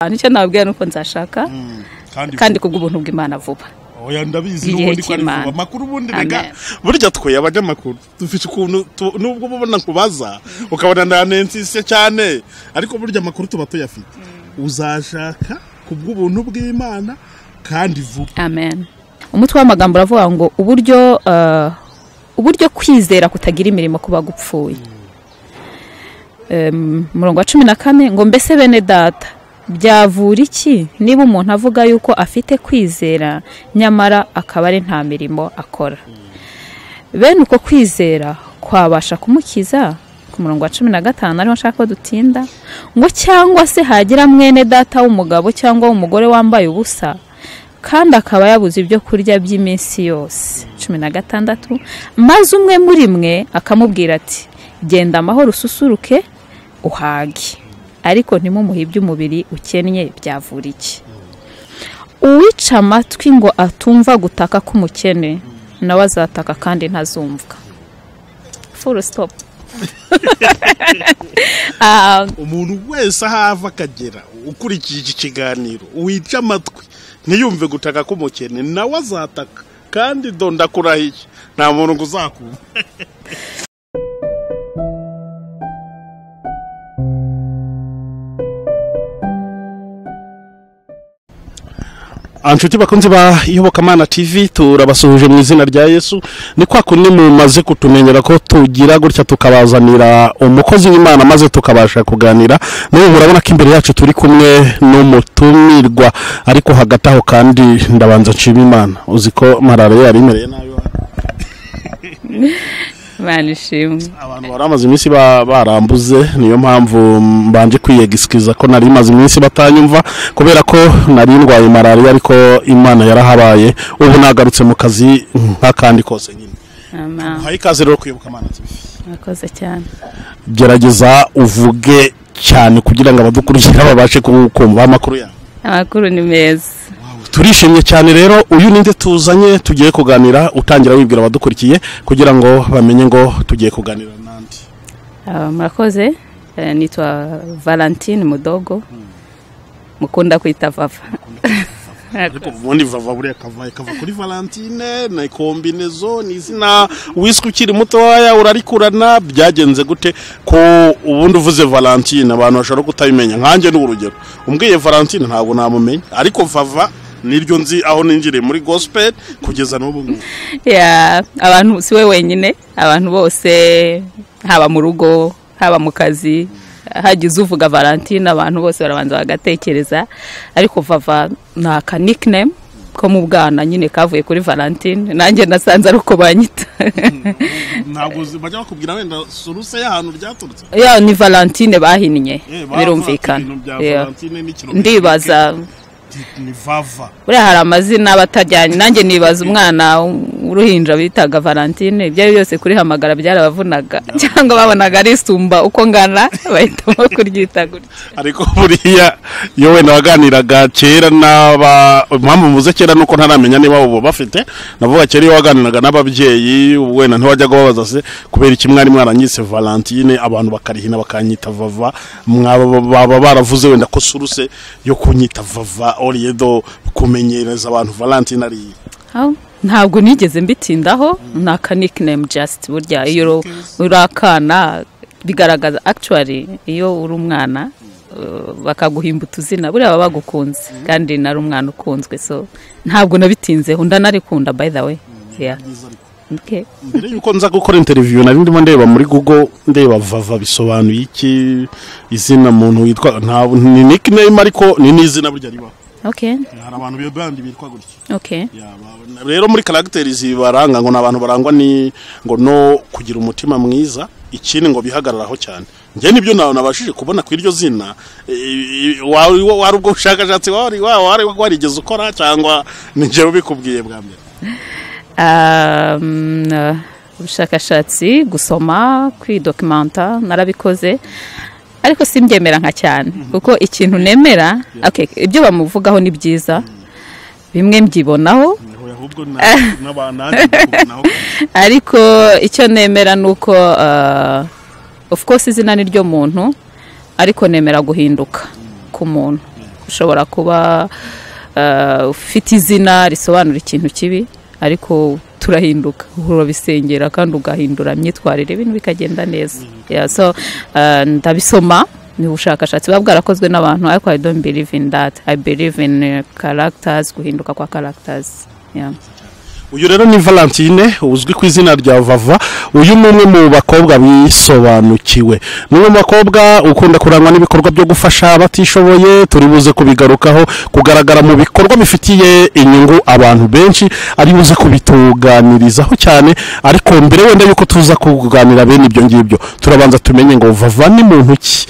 nicyo nababwira nuko nzashaka kandi kubw'ubuntu bw'Imana vuba. Oya ndabizi n'ubundi ko ari vuba makuru ubundi rega burya twe abanyamakuru dufite ukuntu nubwo ubona kubaza ukabona ndanensise cyane ariko burya makuru tuba tuyafite. Uzashaka kubw'ubuntu bw'Imana kandi vuba. Amen. Umutwe w'amagambo uravuga ngo uburyo kwizera kutagira imirimo kuba gupfuye. Murongo wa 14 ngo mbese bene data byavura iki niba umuntu avuga yuko afite kwizera nyamara akaba ari nta mirimo akora. Bene uko kwizera kwabasha kumukiza. Ku murongo wa 15 ariho nshaka ko dutinda ngo cyangwa se hagira mwene data w'umugabo cyangwa w'umugore wambaye ubusa kandi akaba yabuze ibyo kurya by'iminsi yose. 16 maze umwe muri mwe akamubwira ati genda amahoro ususuruke uhage ariko ntimumuhe iby'umubiri ukennye byavura iki. Uwica amatwi ngo atumva gutaka k'umukene nawe azataka kandi ntazumvwa. Full stop. Umuntu wese ahava akagera ukurikije iki kiganiro wica amatwi ntiyumve gutaka k'umukene nawe azataka kandi ndakurahiye nta muntu uzakumva. Anshuti bakunzi ba Iyobokamana TV turabasuhuje mu izina rya Yesu. Ni kwa kundi mumaze kutumenyera ko tugira gutya tukabazanira umukozi w'Imana maze tukabasha kuganira. Nawe murabona ko imbere yacu turi kumwe n'umutumirwa ariko hagati aho kandi ndabanza nshima Imana. Uziko marare yari imereye nayo. Banishimwe. Abantu baramaze iminsi barambuze niyo mpamvu mbanje kwiyegisikiza ko nari maze iminsi batanyumva kubera ko nari ndwaye malaria ariko Imana yarahabaye ubu nagarutse mu kazi nk'akandi kose nyine. Amen. Hayi kaze rero kwiyobokamana TV. Nakoze cyane. Gerageza uvuge cyane kugira ngo abadukurikira babashe kumva amakuru yawe. Amakuru ni meza. Turishimye cyane rero uyu ninde tuzanye tugiye kuganira utangira wibwira abadukurikiye kugira ngo bamenye ngo tugiye kuganira nandi. Murakoze nitwa Valentine Mudogo mukunda kwita Vava. Ariko ubundi Vava buriya kava kuri Valentine na kombinezo n'izina wiswe ukiri mutoya urarikurana byagenze gute ko ubundi uvuze Valentine abantu bashobora kutabimenya nkanjye n'urugero umbwiye Valentine ntabwo namumenya ariko Vava niryo nzi aho ninjire muri gospel kugeza n'ubu. Abantu siwe wenyine abantu bose haba mu rugo haba mu kazi hagize uvuga Valentine abantu bose barabanza bagatekereza ariko Vava na ka nickname ko mu bwana nyine kavuye kuri Valentine nanjye nasanze ari uko banyita. Ntabwo bajya bakubwira wenda suruse y'ahantu ryaturutse. Ni Valentine bahinnye birumvikana. Ndibaza ni Vava. Buriya hari amazina batajyanye nanjye nibaza umwana uruhinja bitaga Valentine ibyo byose kuri hamagara byarabavunaga cyangwa babonaga ari sumba uko ngana bahitamo kuryita gutya. Ariko buriya yo wenda waganiraga kera impamvu muze kera nuko ntaramenya niba ubu bafite navuga kera iyo waganiraga n'ababyeyi wenda ntiwajya kubabaza se kubera iki mwari mwaranyise Valentine abantu bakarihina bakanyita Vava mwaba baravuze wenda ko suruse yo kunyita Vava oriyedo kumenyereza abantu Valentine ari ntabwo nigeze mbitindaho na ka nickname just burya iyo urakana bigaragaza actually iyo uri umwana bakaguhimba utuzina buriya baba bagukunze kandi nari umwana ukunzwe so ntabwo nabitinzeho ndanarikunda by the way. Okay. Mbere yuko nza gukora interview nari ndimo ndeba muri Google ndeba Vava bisobanuye iki izina muntu witwa ni nickname ariko ni n'izina burya riba. Okay. Hari abantu bibandi bitwa gutyo. Okay. Rero muri characters baranga ngo nabantu barangwa ni ngo no kugira umutima mwiza ikindi ngo bihagararaho cyane. Nge nibyo nabashije kubona ku iryo zina wari ubwo ushakashatsi warigeze ukora cyangwa nije ubikubwiye bwa mbere. Ubushakashatsi gusoma kwidocumenta narabikoze ariko simbyemera nka cyane kuko ikintu nemera ibyo bamuvugaho ni byiza bimwe mbyibonaho ariko icyo nemera nuko of course izina ni ryo muntu ariko nemera guhinduka ku muntu ushobora kuba ufite izina risobanura ikintu kibi ariko turahinduka urabisengera kandi ugahindura imyitwarire ibintu bikagenda neza. So ndabisoma ni ubushakashatsi buba bwarakozwe n'abantu ariko I don't believe in that. I believe in characters, guhinduka kwa characters. Uyu rero ni Valentine uzwi ku izina rya Vava. Uyu ni umwe mu bakobwa bisobanukiwe, ni umwe mu bakobwa ukunda kurangwa n'ibikorwa byo gufasha abatishoboye. Turi buze kubigarukaho, kugaragara mu bikorwa bifitiye inyungu abantu benshi, ari buze kubituganirizaho cyane. Ariko mbere wenda yuko tuza kuganira bene ibyo ngibyo, turabanza tumenye ngo Vava ni muntu ki,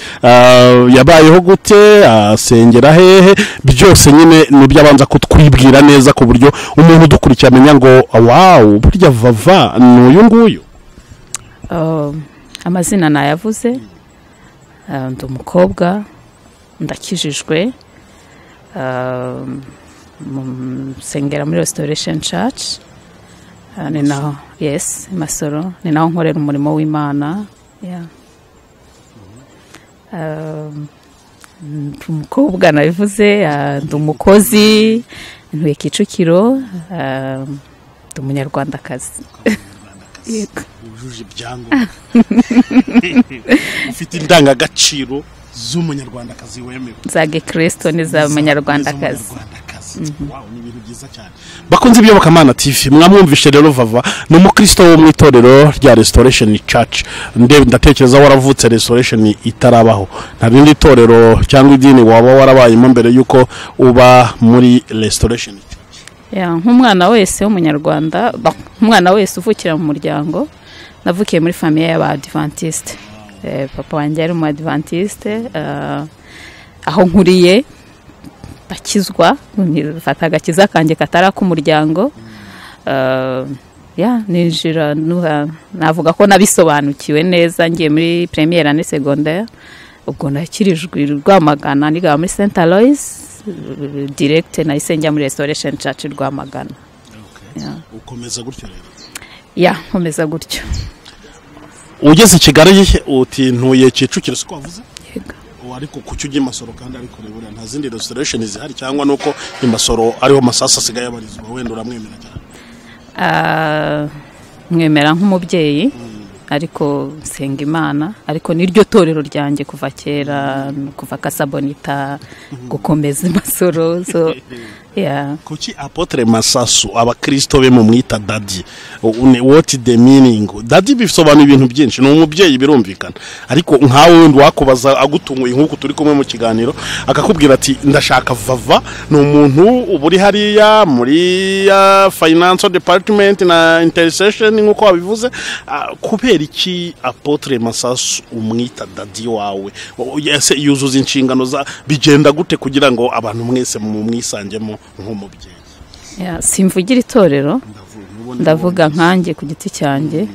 yabayeho gute, asengera hehe, byose nyine nibyo abanza kutwibwira neza ku buryo umuntu dukurikira amenya ngo wow, burya Vava ni uyu nguyu. Amazina nayavuze, ndi umukobwa, ndakijijwe, nsengera muri Restoration Church, ni naho Masoro, ni naho nkorera umurimo w'Imana. Ndi umukobwa nabivuze, ndi umukozi, ntuye Kicukiro, ndi umunyarwandakazi. Ujuje ibyangombwa, ufite indangagaciro z'umunyarwandakazi wemewe, za Gikristo n'iz'umunyarwandakazi. Wow, ni ibintu byiza cyane. Bakunze ibyo bakamana TV, mwamwumvishe rero Vava ni umukristo wo mu itorero rya Restoration Church. Ndatekereza waravutse Restoration itarabaho, nta rindi torero cyangwa idini waba warabayemo mbere yuko uba muri Restoration. Nk'umwana wese w'umunyarwanda, umwana wese uvukira mu muryango, navukiye muri famille y'Abadventiste. Papa wanjye ari umudventiste, aho nkuriye bakizwa, nifata agakiza kanjye katara ku muryango. Ninjira navuga ko nabisobanukiwe neza ngiye muri première année secondaire, ubwo nakirijwe Rwamagana, niga muri Saint Aloys direct nahise njya muri Restoration Church Rwamagana. Ukomeza gutyo rero? Nkomeza gutyo. Ugeze Kigali uti ntuye Kicukiro, siko wavuze? Ariko kucyo ujye Masoro kandi ariko rebura nta zindi Restoration zihari, cyangwa nuko Masoro ariho Masasa asigaye abarizwa, wenda uramwemera cyane? Mwemera nk'umubyeyi, ariko nsenga Imana, ariko niryo torero ryanjye kuva kera, kuva Kasabonita gukomeza Masoro. So kuki Apotre Masasu abakristo be mu mwita daddy? What the meaning? Daddy bisobanura ibintu byinshi, ni umubyeyi birumvikana, ariko nkawe wenda wakubaza agutunguye nk'uko turi kumwe mu kiganiro akakubwira ati ndashaka Vava, ni umuntu uburi hariya muri financial department na intercession nk'uko wabivuze, kubera iki Apotre Masasu umwita daddy wawe? Yuzuza inshingano za bigenda gute kugira ngo abantu mwese mu mwisangemo nk'umubyeyi? Simvugira itorero, ndavuga nkanjye ku giti cyanjye.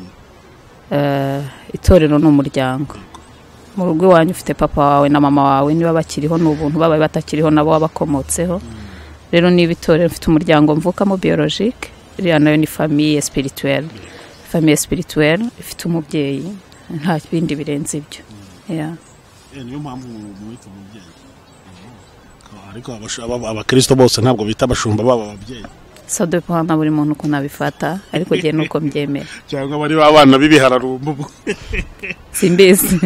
Itorero ni umuryango. Mu rugo iwanyu ufite papa wawe na mama wawe, niba bakiriho n'ubuntu, babaye batakiriho nabo wabakomotseho. Rero niba itorero ufite umuryango mvukamo biologique, iriya nayo ni famille spirituelle. Famille spirituelle ifite umubyeyi, nta bindi birenze ibyo. Niyo mpamvu mwita umubyeyi. Ariko abakristo bose ntabwo bita abashumba baba ababyeyi. So depend na buri muntu uko nabifata, ariko giye nuko mbyemera. Cyangwa bari abana bibihararumbu. Simbizi.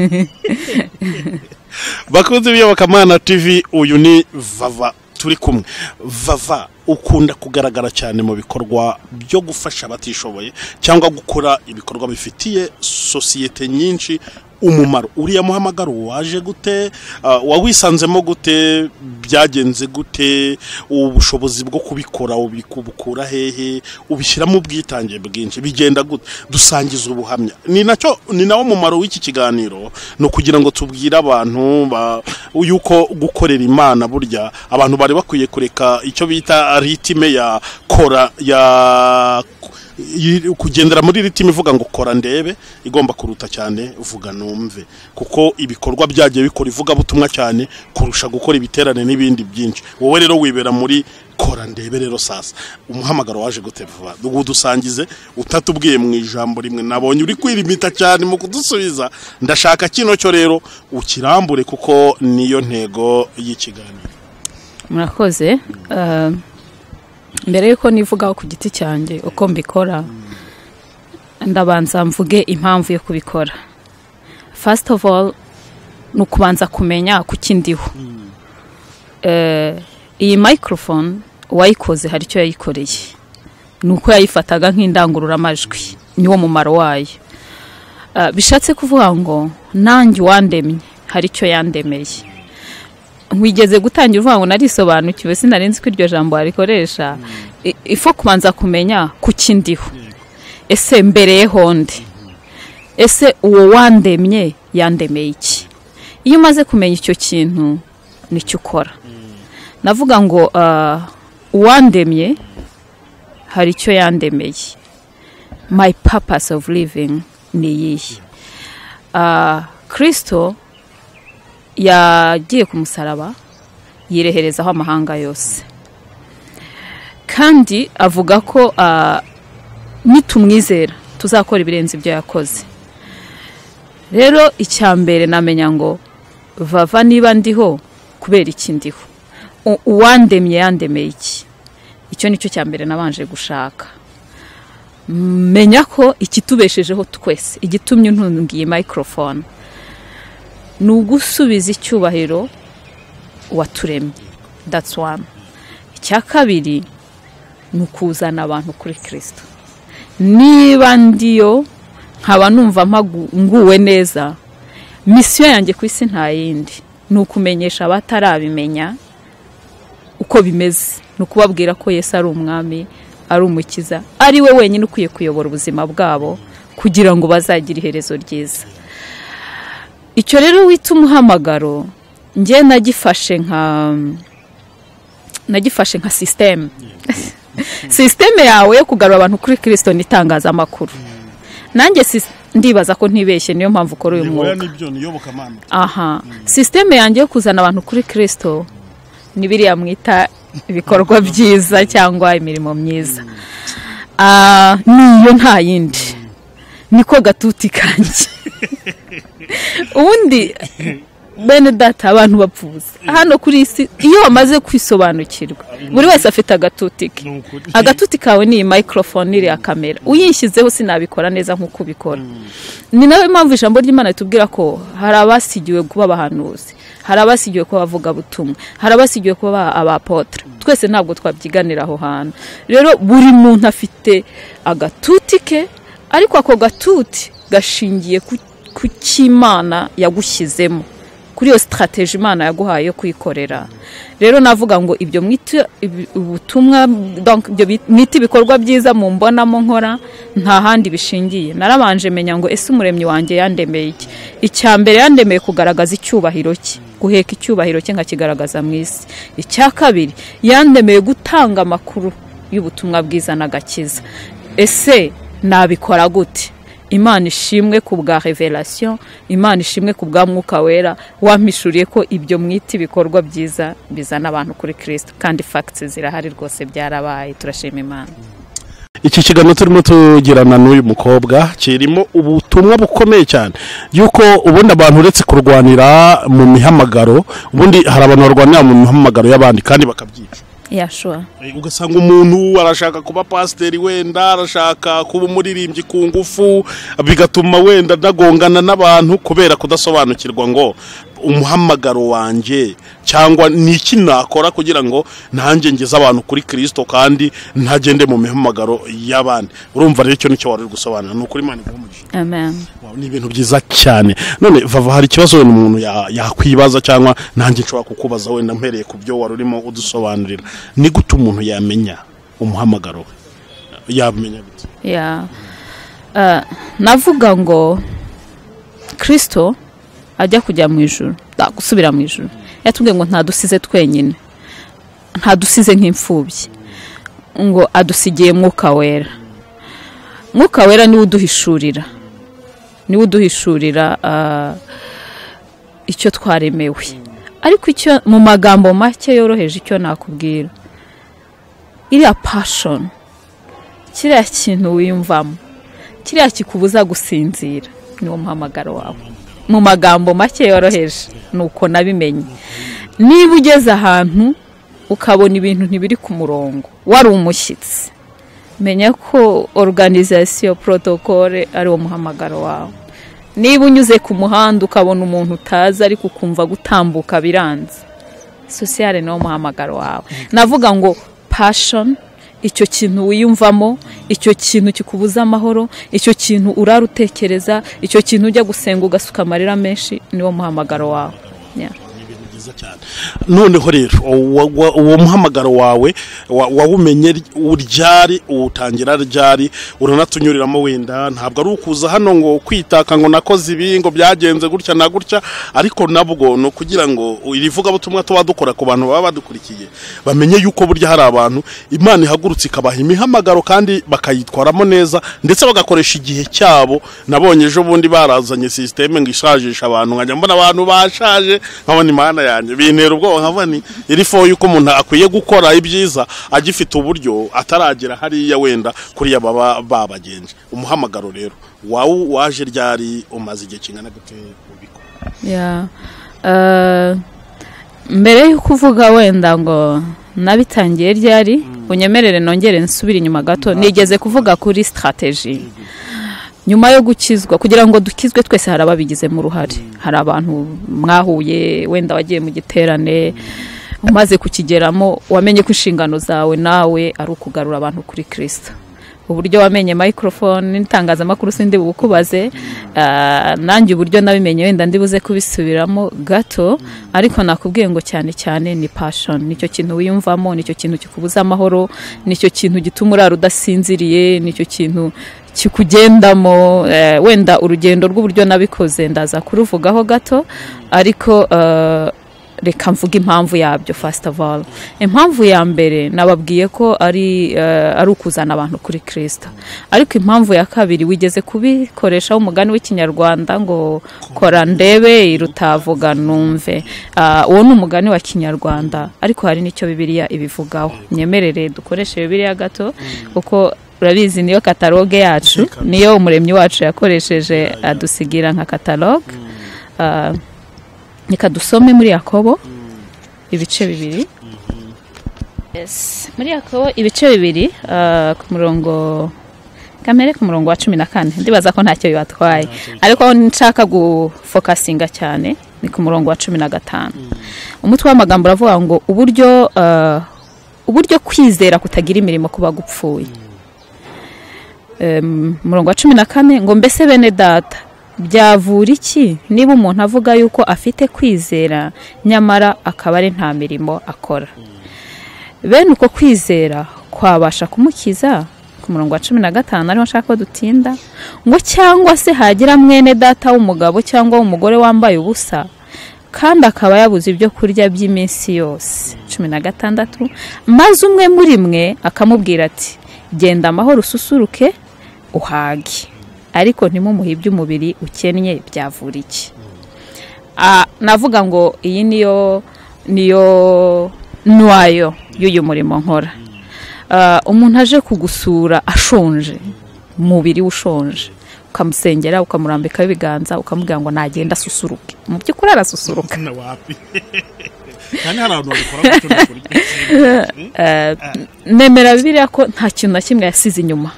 Bakunze ibyo bakamana TV, uyu ni Vava turi kumwe. Vava, ukunda kugaragara cyane mu bikorwa byo gufasha abatishoboye cyangwa gukora ibikorwa bifitiye societe nyinshi umumaro. Uriya muhamagaro waje gute? Wawisanzemo gute? Byagenze gute? Ubushobozi bwo kubikora ubikubukura hehe? Ubishyiramo ubwitange bwinshi, bigenda gute? Dusangiza ubuhamya. Ni nawo mumaro w'iki kiganiro, no kugira ngo tubwire abantu yuko gukorera Imana burya abantu bari bakwiye kureka icyo bita ritime ya kora ya kugendera muri ritime ivuga ngo kora ndebe, igomba kuruta cyane uvuga numve, kuko ibikorwa byagiye bikora ivuga butumwa cyane kurusha gukora ibiterane n'ibindi byinshi. Wowe rero wibera muri kora ndebe. Rero sasa umuhamagaro waje guteva dusangize utatubwiye mu ijambo rimwe, nabonye uri kwirimita cyane mu kudusubiza. Ndashaka kino cyo rero ukirambure kuko niyo ntego y'ikiganiro. murakoze. Mbere yuko nivugaho ku giti cyanjye uko mbikora, ndabanza mvuge impamvu yo kubikora. First of all, ni ukubanza kumenya kuki ndiho. Iyi microphone wayikoze hari icyo yayikoreye, ni uko yayifataga nk'indangururamajwi, niwo mumaro wayo. Bishatse kuvuga ngo nanjye wandemye hari icyo yandemeye. Wigeze gutangira uvuga ngo narisobanukiwe, sinarenze ko iryo jambo arikoresha. Ifo kubanza kumenya kuki ndiho. Ese mbereyeho ndi? Ese uwo wandemye yandemeye iki? Iyo umaze kumenya icyo kintu nicyo ukora. Navuga ngo uwandemye hari icyo yandemeye. My purpose of living ni iyihe? Kristo yagiye ku musaraba yireherezaho amahanga yose, kandi avuga ko nitumwizera tuzakora ibirenze ibyo yakoze. Rero icyambere namenya ngo Vava niba ndiho kubera iki ndiho, uwandemye yandemeye iki. Icyo nicyo cyambere nabanje gushaka. Menya ko ikitubeshejeho twese, igitumye ntungiye microphone, ni ugusubiza icyubahiro waturemye. That's one. Icya kabiri ni ukuzana abantu kuri Kristo. Niba ndiyo nkaba numva nguwe neza, misiyo yanjye ku isi nta yindi, ni ukumenyesha abatarabimenya uko bimeze, ni ukubabwira ko Yesu ari umwami, ari umukiza, ari we wenyine ukwiye kuyobora ubuzima bwabo kugira ngo bazagire iherezo ryiza. Icyo rero wita umuhamagaro, njye nagifashe nka system. System yawe yo kugarura abantu kuri Kristo ni itangazamakuru. Nanjye ndibaza ko ntibeshye, niyo mpamvu ukora uyu mwuga. System yanjye yo kuzana abantu kuri Kristo ni biriya mwita ibikorwa byiza cyangwa imirimo myiza. Niyo nta yindi, niko gatuti kanjye. Ubundi bene data abantu bapfuza hano kuri isi, iyo wamaze kwisobanukirwa buri wese afite agatuti ke. Agatuti kawe ni microphone iri ya kamera, uyishyizeho sinabikora neza nk'uko ubikora. Ni nawe mpamvu ijambo ry'Imana ritubwira ko hari abasigiwe kuba abahanuzi, hari abasigiwe kuba bavuga butumwa, hari abasigiwe kuba abapotre. Twese ntabwo twabyiganira aho hantu. Rero buri muntu afite agatuti ke, ariko ako gatuti gashingiye ku cy'Imana yagushyizemo, kuri iyo strategy Imana yaguhaye yo kwikorera. Rero navuga ngo ibyo mwita ubutumwa, donc ibyo mwita ibikorwa byiza mu mbonamo nkora, nta handi bishingiye. Narabanje menya ngo ese umuremyi wanjye yandemeye iki. Icyambere yandemeye kugaragaza icyubahiro cye, guheka icyubahiro cye nkakigaragaza mu isi. Icya kabiri yandemeye gutanga amakuru y'ubutumwa bwiza n'agakiza. Ese nabikora gute? Imana ishimwe ku bwa revelation, Imana ishimwe ku bwa mwuka wera wampishuriye ko ibyo mwita ibikorwa byiza bizana abantu kuri Kristo, kandi facts zirahari rwose, byarabaye. Turashima Imana. Iki kiganiro turimo tugirana n'uyu mukobwa kirimo ubutumwa bukomeye cyane, yuko ubundi abantu uretse kurwanira mu mihamagaro, ubundi hari abantu barwanira mu mihamagaro y'abandi kandi bakabyica. Sure. Ugasanga umuntu arashaka kuba pasiteri, wenda arashaka kuba umuririmbyi ku ngufu, bigatuma wenda nagongana n'abantu kubera kudasobanukirwa ngo umuhamagaro wanjye cyangwa niki nakora kugira ngo nanjye ngeze abantu kuri Kristo kandi ntagende mu mihamagaro y'abandi. Urumva rero icyo nicyo wari gusobanura, n'ukuri Imana igumugisha. Amen. Ni ibintu byiza cyane. None Vava, hari ikibazo wenda umuntu yakwibaza cyangwa nanjye nshobora kukubaza wenda mpereye ku byo wari urimo udusobanurira, ni gute umuntu yamenya umuhamagaro we? Yamenya gute? Navuga ngo Kristo ajya kujya mu ijuru, gusubira mu ijuru, yatubwiye ngo ntadusize twenyine, ntadusize nk'imfubyi, ngo adusigiye mwuka wera. Mwuka wera niwe uduhishurira icyo twaremewe. Ariko icyo mu magambo make yoroheje icyo nakubwira, iriya passion, kiriya kintu wiyumvamo, kiriya kikubuza gusinzira, niwo muhamagaro wawe. Mu magambo make yoroheje nuko nabimenye. Niba ugeze ahantu ukabona ibintu ntibiri ku murongo wari umushyitsi, menya ko organisation protocole ari wo muhamagaro wawe. Niba unyuze ku muhanda ukabona umuntu utazi ariko ukumva gutambuka biranze, sociale no muhamagaro wawe. Navuga ngo passion, icyo kintu wiyumvamo, icyo kintu kikubuza amahoro, icyo kintu urarutekereza, icyo kintu ujya gusenga ugasuka amarira menshi, niwo muhamagaro wawe. Noneho rero uwo muhamagaro wawe wawumenye uryari, utangira ryari, uranatunyuriramo wenda ntabwo ari ukuza hano ngo kwitaka ngo nakoze ibi ngo byagenze gutya na gutya, ariko nabwo no kugira ngo irivuga butumwa tuba dukora ku bantu baba badukurikiye bamenye yuko burya hari abantu Imana ihagurutse ikabaha imihamagaro kandi bakayitwaramo neza, ndetse bagakoresha igihe cyabo. Nabonye ejo bundi barazanye systeme ngo ishajisha abantu, nkajya mbona abantu bashaje nkabona Imana yanjye bintera ubwoba, nkabona iri fo yuko umuntu akwiye gukora ibyiza agifite uburyo ataragera hariya wenda kuri baba babagenje. Umuhamagaro rero waje ryari, umaze igihe kingana gute ubikora? Mbere yo kuvuga wenda ngo nabitangiye ryari, unyemerere nongere nsubira inyuma gato. Nigeze kuvuga kuri strategy nyuma yo gukizwa, kugira ngo dukizwe twese hari ababigize mu ruhare. Hari abantu mwahuye wenda wagiye mu giterane, umaze kukigeramo wamenye ko inshingano zawe nawe ari ukugarura abantu kuri Kristo. Uburyo wamenye microphone n'itangazamakuru sindi bukubaze, nanjye uburyo nabimenye wenda ndibuze kubisubiramo gato, ariko nakubwiye ngo cyane cyane ni passion. Nicyo kintu wiyumvamo, nicyo kintu kikubuza amahoro, nicyo kintu gituma urara udasinziriye, nicyo kintu kikugendamo. Wenda urugendo rw'uburyo nabikoze ndaza kuruvugaho gato, ariko reka mvuga impamvu yabyo. First of all, impamvu ya mbere nababwiye ko ari ukuzana abantu kuri Kristo, ariko impamvu ya kabiri wigeze kubikoresha umugani w'ikinyarwanda ngo kora ndebe irutavuga numve. Uwo ni umugani wa kinyarwanda, ariko hari n'icyo Bibiliya ibivugaho. Nyemerere dukoreshe Bibiliya gato, kuko urabizi niyo kataloge yacu, niyo umuremyi wacu yakoresheje adusigira nka kataloge. Nika dusome muri Yakobo ibice 2. Yes, muri Yakobo ibice 2 ku murongo kamere ku murongo wa 14. Ndibaza ko ntacyo bibatwaye, ariko nshaka gufocusinga cyane ni ku murongo wa 15. Umutwe w'amagambo uravuga ngo uburyo kwizera kutagira imirimo kuba gupfuye. Murongo wa 14 ngo mbese bene data byavura iki niba umuntu avuga yuko afite kwizera nyamara akaba ari nta mirimo akora? Bene uko kwizera kwabasha kumukiza? Ku murongo wa 15 ariho nshaka ko dutinda ngo cyangwa se hagira mwene data w'umugabo cyangwa w'umugore wambaye ubusa kandi akaba yabuze ibyo kurya by'iminsi yose. 16 maze umwe muri mwe akamubwira ati genda amahoro ususuruke uhage, ariko ntimumuhe iby'umubiri ukennye, byavura iki? Navuga ngo iyi niyo nwayo y'uyu murimo nkora. Umuntu aje kugusura ashonje, umubiri ushonje, ukamusengera ukamurambika ibiganza ukamubwira ngo nagenda asusuruke, mu by'ukuri arasusuruka. Nemera Bibiliya ko nta kintu na kimwe yasize inyuma.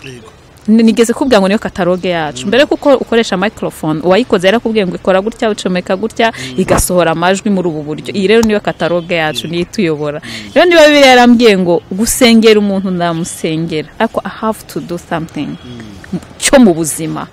Nigeze kubwira ngo niyo kataloge yacu. Mbere kuko ukoresha microphone, uwayikoze yarakubwiye ngo ikora gutya, ucomeka gutya, igasohora amajwi muri ubu buryo. Iyi rero niyo kataloge yacu, niyo tuyobora. Rero niba Bibiliya yarambwiye ngo gusengera umuntu ndamusengera, ariko I have to do something cyo mu buzima.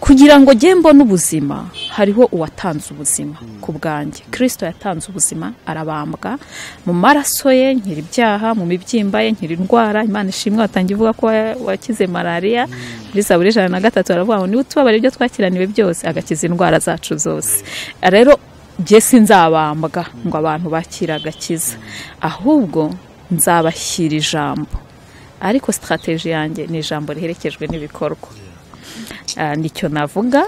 Kugira ngo gembo n'ubuzima, hariho uwatanze ubuzima ku bwanjye. Kristo yatanze ubuzima, arabambwa mu maraso ye, nkiri ibyaha, mu mibyimba ye, nkiri indwara. Imana ishimwe, watangiye uvuga ko wakize malaria. Muri Zaburi 103 aravuga ngo niba utubabara ibyo twakiraniwe byose agakiza indwara zacu zose. Rero je sinzabambwa ngo abantu bakira agakiza, ahubwo nzabashyira ijambo, ariko strategy yanjye ni ijambo riherekejwe n'ibikorwa. Nicyo navuga.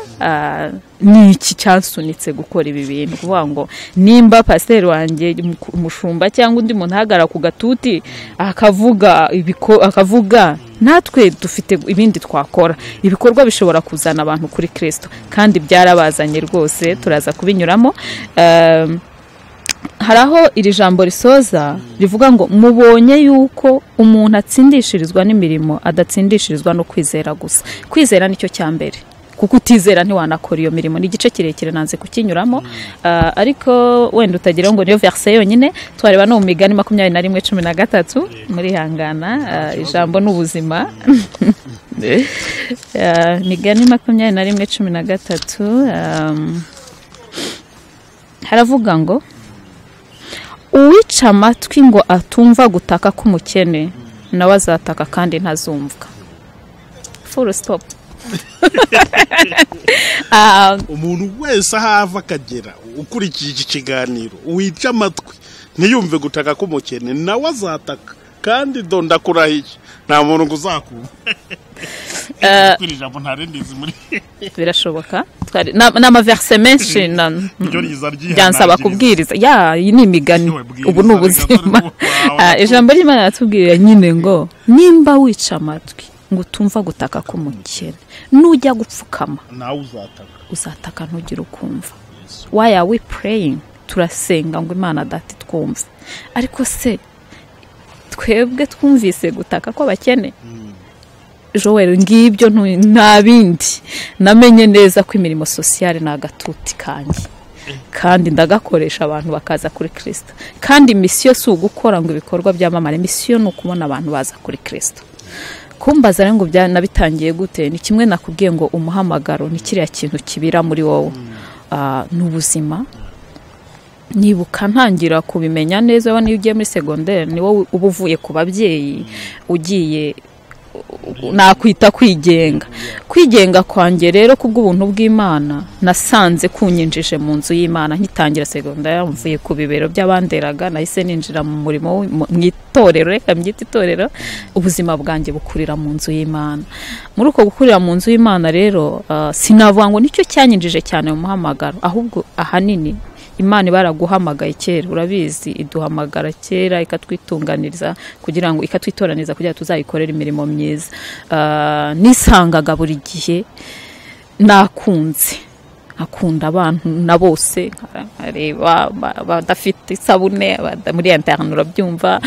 Ni iki cyansunitse gukora ibi bintu, kuvuga ngo nimba pasteur wanjye umushumba cyangwa undi muntu hagara ku gatuti akavuga natwe dufite ibindi twakora, ibikorwa bishobora kuzana abantu kuri Kristo, kandi byarabazanye rwose, turaza kubinyuramo. haraho iri jambo risoza rivuga ngo mubonye yuko umuntu atsindishirizwa n'imirimo adatsindishirizwa no kwizera gusa. Kwizera nicyo cya mbere, kuko utizera ntiwanakora iyo mirimo. Ni igice kirekire nanze kukinyuramo, ariko wenda utagira ngo niyo verse yonyine. Twareba no mu Migani 21:13 muri hangana, ijambo n'ubuzima. Migani 21:13 haravuga ngo uwica amatwi ngo atumva gutaka k'umukene nawe azataka kandi ntazumvwa. Full stop. Umuntu wese ahava akagera ukurikiye iki kiganiro wica amatwi ntiyumve gutaka k'umukene nawe azataka kandi ndakurahiye nta muntu nguzakuba. Ijambo ntarendizi muri birashoboka n'amaverse menshi byansaba kubwiriza. Iyi ni imigani, ubu ni ubuzima. Ijambo ry'Imana ratubwira nyine ngo nimba wica amatwi ngo utumva gutaka k'umukene nujya gupfukama nawe uzataka ntugire ukumva. Why are we praying? Turasenga ngo Imana dati twumve, ariko se twebwe twumvise gutaka kw'abakene? Joel, ngibyo nta bindi. Namenye neza ko imirimo sociale na gatuti kanjye, kandi ndagakoresha abantu bakaza kuri Kristo. Kandi mission si ugukora ngo ibikorwa byamamare, mission no kubona abantu baza kuri Kristo. Kumbaza rero ngo nabitangiye gute? Ni kimwe nakubwiye ngo umuhamagaro ni kiriya kintu kibira muri wowe, n'ubuzima. Nibuka ntangira kubimenya neza niyo ugiye muri secondaire, ni wowe ubuvuye ku babyeyi ugiye nakwita kwigenga kwanjye. Rero kubw'ubuntu bw'Imana nasanze kunyinjije mu nzu y'Imana nkitangira secondaire, mvuye ku bibero by'abanderaga nahise ninjira mu murimo mu itorero, reka mbyita itorero. Ubuzima bwanjye bukurira mu nzu y'Imana. Muri uko gukurira mu nzu y'Imana rero sinavuga ngo nicyo cyanyinjije cyane mu muhamagaro, ahubwo ahanini Imana ibaraguhamagaye kera, urabizi, iduhamagara kera ikatwitunganiriza kugira ngo ikatwitoraniza kugira tuzayikorera imirimo myiza. Nisangaga buri gihe akunda abantu na bose, nkareba abadafite isabune muri interne, urabyumva,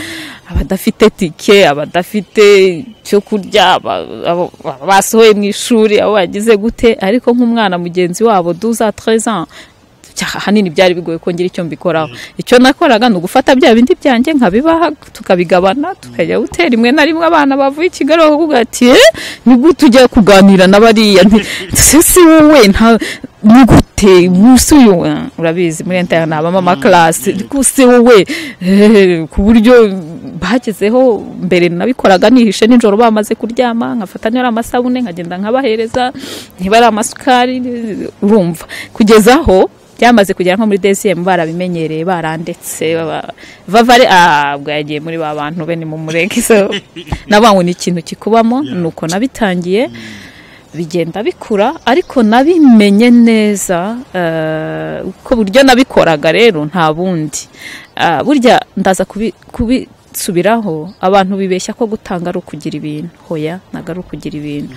abadafite tike, abadafite cyo kurya, basohoye mu ishuri, abo bagize gute. Ariko nk'umwana mugenzi wabo 12 à 13 ans hanini byari bigoye ko ngira icyo mbikoraho. Icyo nakoraga no gufata bya bindi byanjye nkabibaha, tukabigabana, tukajya gutera rimwe na rimwe. Abana bavuye Kigali bavuga ati ni gute ujya kuganira n'abariya, se wowe nta ni gute musuyo, urabizi muri interne abama class, se wowe ku buryo bagezeho mbere nabikoraga nihishe nijoro bamaze kuryama, nkafata n'ari amasabune nkagenda nkabahereza, niba ari amasukari, urumva, kugezaho byamaze kugera nko muri DCM barabimenyereye, barandetse. Vava bwo yagiye muri ba bantu be ni mu mureke. So nabangu ni ikintu kikubamo, nuko nabitangiye bigenda bikura, ariko nabimenye neza uko buryo nabikoraga. Rero nta bundi burya ndaza kubisubiraho. Abantu bibeshya ko gutanga ari ukugira ibintu. Hoya, nagaru kugira ibintu.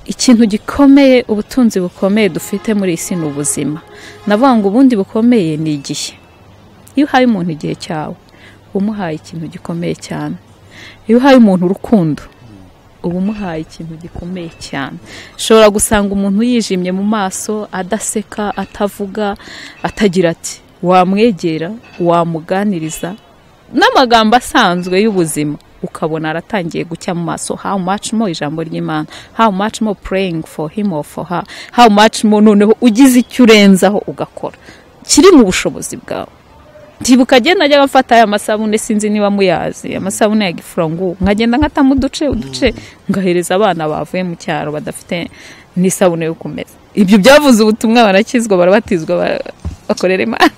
Ikintu gikomeye, ubutunzi bukomeye dufite muri isi n'ubuzima. Navanga ubundi bukomeye ni igihe. Iyo uhaye umuntu igihe cyawe, umuhaye ikintu gikomeye cyane. Iyo uhaye umuntu urukundo, ubu umuhaye ikintu gikomeye cyane. Shobora gusanga umuntu yijimye mu maso, adaseka, atavuga, atagira ati wamwegera, wamuganiriza n'amagambo asanzwe y'ubuzima, ukabona aratangiye gucya mu maso. How much more ijambo ry'Imana, how much more praying for him or for her, how much more noneho ugize icyo urenzaho ugakora kiri mu bushobozi bwawe. Ndibuka agenda ajya gafata aya masabune, sinzi niba muyazi, amasabune ya gifurangu, nkagenda nkatamu uduce ngahereza abana bavuye mu cyaro badafite n'isabune yo kumeza. Ibyo byavuze ubutumwa, barakizwa, barabatizwa, bakorera Imana.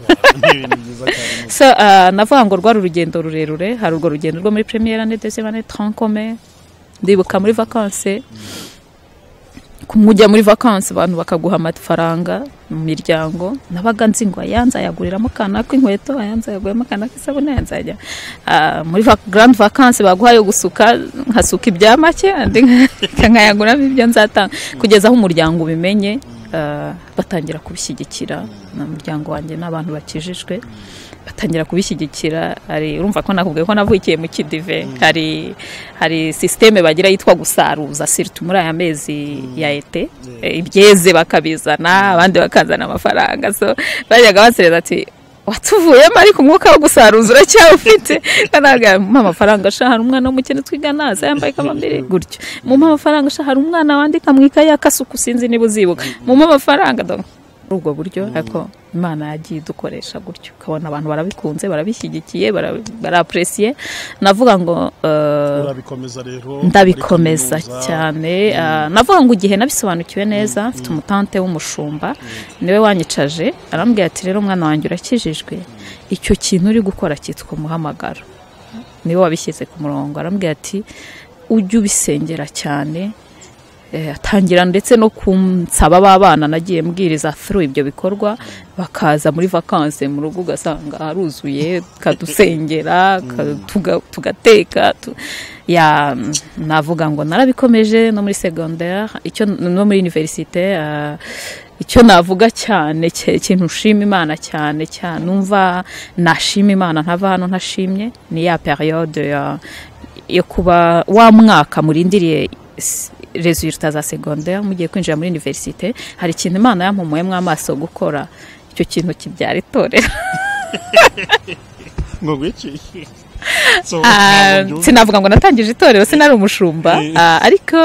So navuga ngo rwari urugendo rurerure. Hari urwo rugendo rwo muri première année, deuxième année, transcommun. Ndibuka muri vacances, kumujya muri vacances abantu bakaguha amafaranga mu miryango. Nabaga nzi ngo ayanza yaguriramo kana kw'inkweto, ayanza yaguyemo kana k'isabune, ayanza ajya muri grand vacances baguhaye gusuka, nkasuka ibya make andi nkayaguramo ibyo nzatanga, kugeza aho umuryango ubimenye. batangira kubishyigikira n'umuryango wanjye n'abantu bakijijwe batangira kubishyigikira. Urumva ko nakubwiye ko navukiye mu kidive, hari systeme bagira yitwa gusaruza surtout muri aya mezi ya ete, ibyeze bakabizana abandi bakazana amafaranga, so bajyaga basereza ati watuvuyemo ariko umwuka wo gusaruza uracyawufite, kanaga mu amafaranga shahara umwana w'umukene twigana yambaye kamambere gutyo, mu amafaranga shahara umwana wandika mu ikaye yakasuku sinzi niba uzibuka, mu amafaranga ubwo buryo ariko Imana yagiye dukoresha gutyo, ukabona abantu barabikunze barabishyigikiye barapresiye. Navuga ngo urabikomeza rero, ndabikomeza cyane. Navuga ngo igihe nabisobanukiwe neza, mfite umutante w'umushumba niwe wanyicaje arambwira ati rero umwana wanjye urakijijwe, icyo kintu uri gukora cyitwa umuhamagaro, niwe wabishyize ku murongo. Arambwira ati ujye ubisengera cyane, atangira ndetse no kunsaba babana nagiye mbwiriza through ibyo bikorwa, bakaza muri vacances mu rugo ugasanga haruzuye, kadusengera tugateka navuga ngo narabikomeje no muri secondaire, icyo no muri université. Icyo navuga cyane ikintu nshima Imana cyane numva nashima Imana ntava hano ntashimye, ni ya periode yo kuba wa mwaka murindiriye resultats za secondaire mugiye kwinjira muri université. Hari ikintu Imana yampumuyemo amaso gukora, icyo kintu kibyara itorero. ngo gwiki sinavuga ngo natangije itorero, sinari umushumba, ariko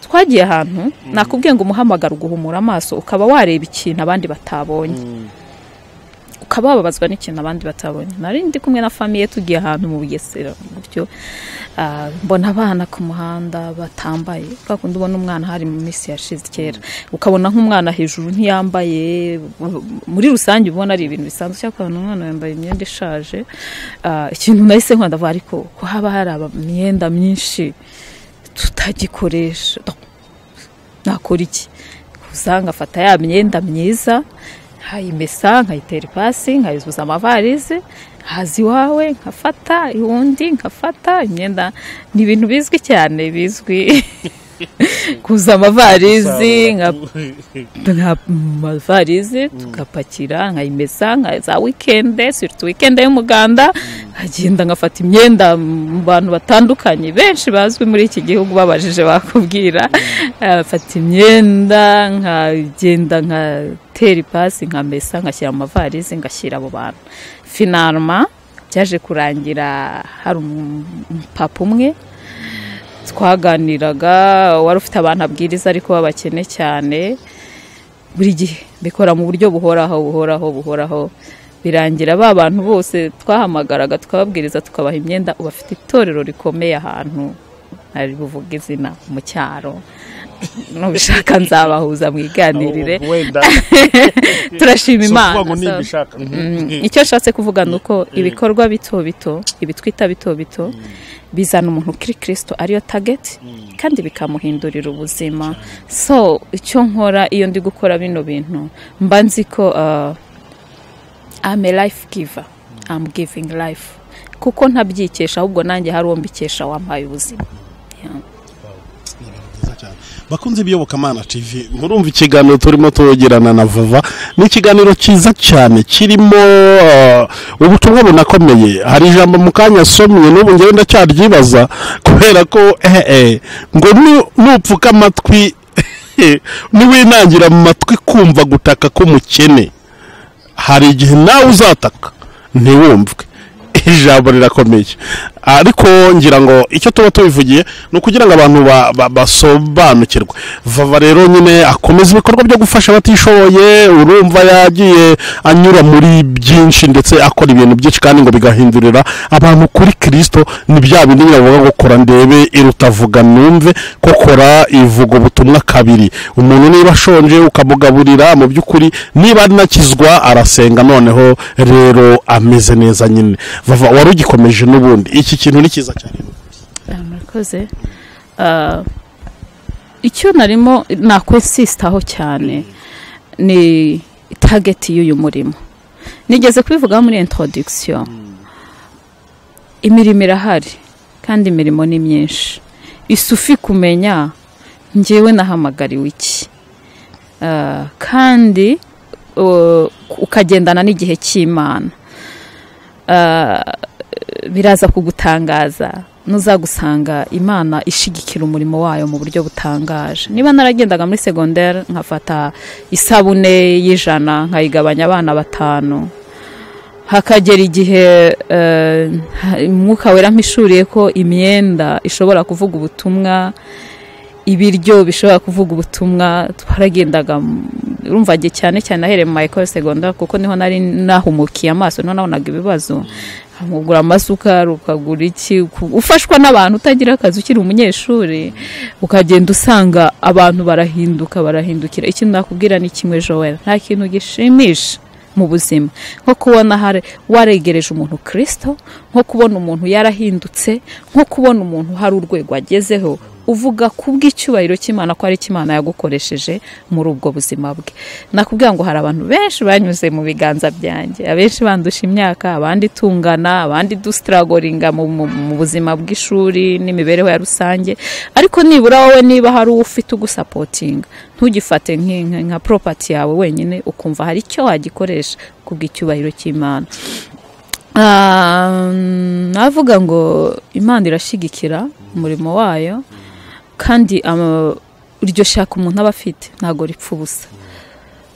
twagiye ahantu nakubwiye ngo umuhamagaro guhumura amaso, ukaba wareba ikintu abandi batabonye, ukaba wababazwa n'ikintu abandi batabonye. Nari ndi kumwe na famille tugiye ahantu mu Bugesera gutyo, mbona abana ku muhanda batambaye, kandi ubona umwana hari mu minsi yashize kera, ukabona nk'umwana hejuru ntiyambaye, muri rusange ubona ari ibintu bisanzwe, cyangwa umwana yambaye imyenda ishaje. Ikintu nahise ndavuga ariko ko haba hari imyenda myinshi tutagikoresha, nakora iki? Usanga afata ya myenda myiza nkayimesa, nkayitera ipasi, nkayuzuza amavarize, hazi wawe nkafata undi nkafata imyenda. Ni ibintu bizwi cyane, bizwi kuza amavarizi nk'amavarizi tugapakira, nkayimesa, za weekend, surtout weekend y'umuganda, nkagenda ngafata imyenda mu bantu batandukanye benshi bazwi muri iki gihugu babajije bakubwira, afata imyenda nkagenda nkatera ipasi, nkamesa, ngashyira mu mavarizi, ngashyira abo bantu. Finalement byaje kurangira hari umupapa umwe twaganiraga wari ufite abantu abwiriza ariko babakene cyane, buri gihe bikora mu buryo buhoraho, birangira ba bantu bose twahamagaraga tukababwiriza tukabaha imyenda, ubafite itorero rikomeye ahantu ari buvuga izina mu cyaro, nubishaka nzabahuza mwiganirire. Turashima Imana. Icyo nshatse kuvuga nuko ibikorwa bito ibitwita bito bizana umuntu kuri Kristo ariyo target, kandi bikamuhindurira ubuzima. So icyo nkora iyo ndi gukora bino bintu, mba nzi ko I'm a life giver, I'm giving life, kuko ntabyikesha ahubwo nanjye hari uwo mbikesha wampaye ubuzima. Bakunze Biyobokamana TV, murumva ikiganiro turimo tugerana na Vava. Ni ikiganiro cyiza cyane kirimo ubutumwa bunakomeye. Hari ijambo mu kanya somye n'ubu ngewe ndacyaryibaza, kubera ko ngo nupfuka amatwi niwinangira mu matwi kumva gutaka k'umukene, hari igihe nawe uzataka ntiwumvwe. Ijambo rirakomeye, ariko ngira ngo icyo tuba tubivugiye no kugira ngo abantu basobanukirwe. Vava rero nyine akomeza ibikorwa byo gufasha abatishoboye, urumva yagiye anyura muri byinshi ndetse akora ibintu byinshi, kandi ngo bigahindurira abantu kuri Kristo. Ni bya bindi bavuga ngo kora ndebe irutavuga numve, ko kora ivuga ubutumwa kabiri. Umuntu niba ashonje ukamugaburira, mu by'ukuri niba anakizwa arasenga, noneho rero ameze neza nyine. Vava wari ugikomeje n'ubundi, iki kintu ni cyiza cyane. Murakoze. Icyo narimo nakwesistaho cyane ni target y'uyu murimo. Nigeze kubivuga muri introduction. Imirimo irahari kandi imirimo ni myinshi. Isufi kumenya njyewe nahamagariwe iki, kandi ukagendana n'igihe cy'Imana. Biraza kugutangaza, nuzagusanga Imana ishigikira umurimo wayo mu buryo butangaje. Niba naragendaga muri secondaire nkafata isabune y'ijana nkayigabanya abana 5, hakagera igihe Mwuka Wera mpishuriye ko imyenda ishobora kuvuga ubutumwa, ibiryo bishobora kuvuga ubutumwa. Twaragendaga urumva giye cyane ahereye mu école secondaire kuko niho nari nahumukiye amaso, niho nabonaga ibibazo. Mugura amasuka, ukagura iki, ufashwa n'abantu utagira akazi ukiri umunyeshuri, ukagenda usanga abantu barahindukira. Ikintu nakubwira ni kimwe Joel, nta kintu gishimisha mu buzima nko kubona waregereje umuntu Kristo, nko kubona umuntu yarahindutse, nko kubona umuntu hari urwego agezeho, uvuga kubw'icyubahiro cy'Imana ko ari Imana yagukoresheje muri ubwo buzima bwe. Nakubwira ngo hari abantu benshi banyuze mu biganza byanjye, abenshi bandusha imyaka, abandi tungana, abandi dustragoringa mu buzima bw'ishuri n'imibereho ya rusange, ariko nibura wowe niba hari ufite ugusapotinga, ntugifate nka property yawe wenyine, ukumva hari icyo wagikoresha kubw'icyubahiro cy'Imana. Navuga ngo Imana irashigikira umurimo wayo, kandi iryo shaka umuntu aba afite ntago ripfa ubusa.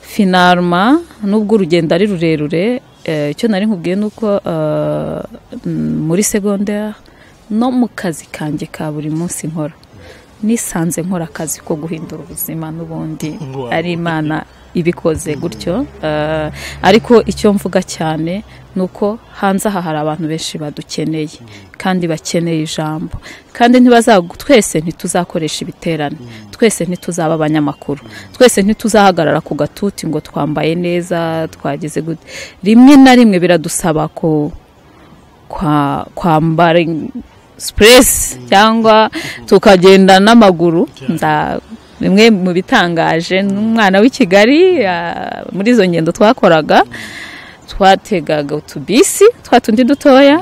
Finalement nubwo urugendo ari rurerure, icyo nari nkubwiye nuko muri secondaire no mu kazi kanjye ka buri munsi nkora, nisanze nkora akazi ko guhindura ubuzima n'ubundi ari Imana ibikoze gutyo. Ariko icyo mvuga cyane nuko hanze aha hari abantu benshi badukeneye kandi bakeneye ijambo, kandi twese ntituzakoresha ibiterane, twese ntituzaba abanyamakuru, twese ntituzahagarara ku gatuti ngo twambaye neza twageze gute. Rimwe na rimwe biradusaba ko kwambara stress cyangwa tukagenda n'amaguru. Bimwe mu bitangaje n'umwana w'i Kigali muri izo ngendo twakoraga, twategaga utubisi twatundi dutoya,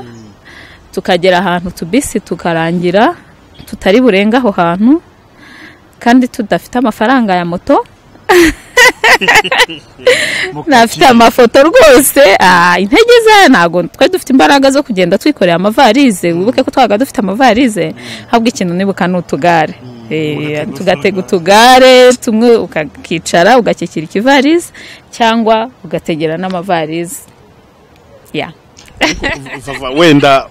tukagera ahantu utubisi tukarangira tutari burenga aho hantu, kandi tudafite amafaranga ya moto. Nafite amafoto rwose, intege ze ntago twari dufite imbaraga zo kugenda twikorera amavarize. Wibuke ko twaga dufite amavarize, habwo ikintu nibuka n'utugare. Tugatega utugare tumwe, ukakicara ugakikira ikivarize cyangwa ugategera n'amavarize. Wenda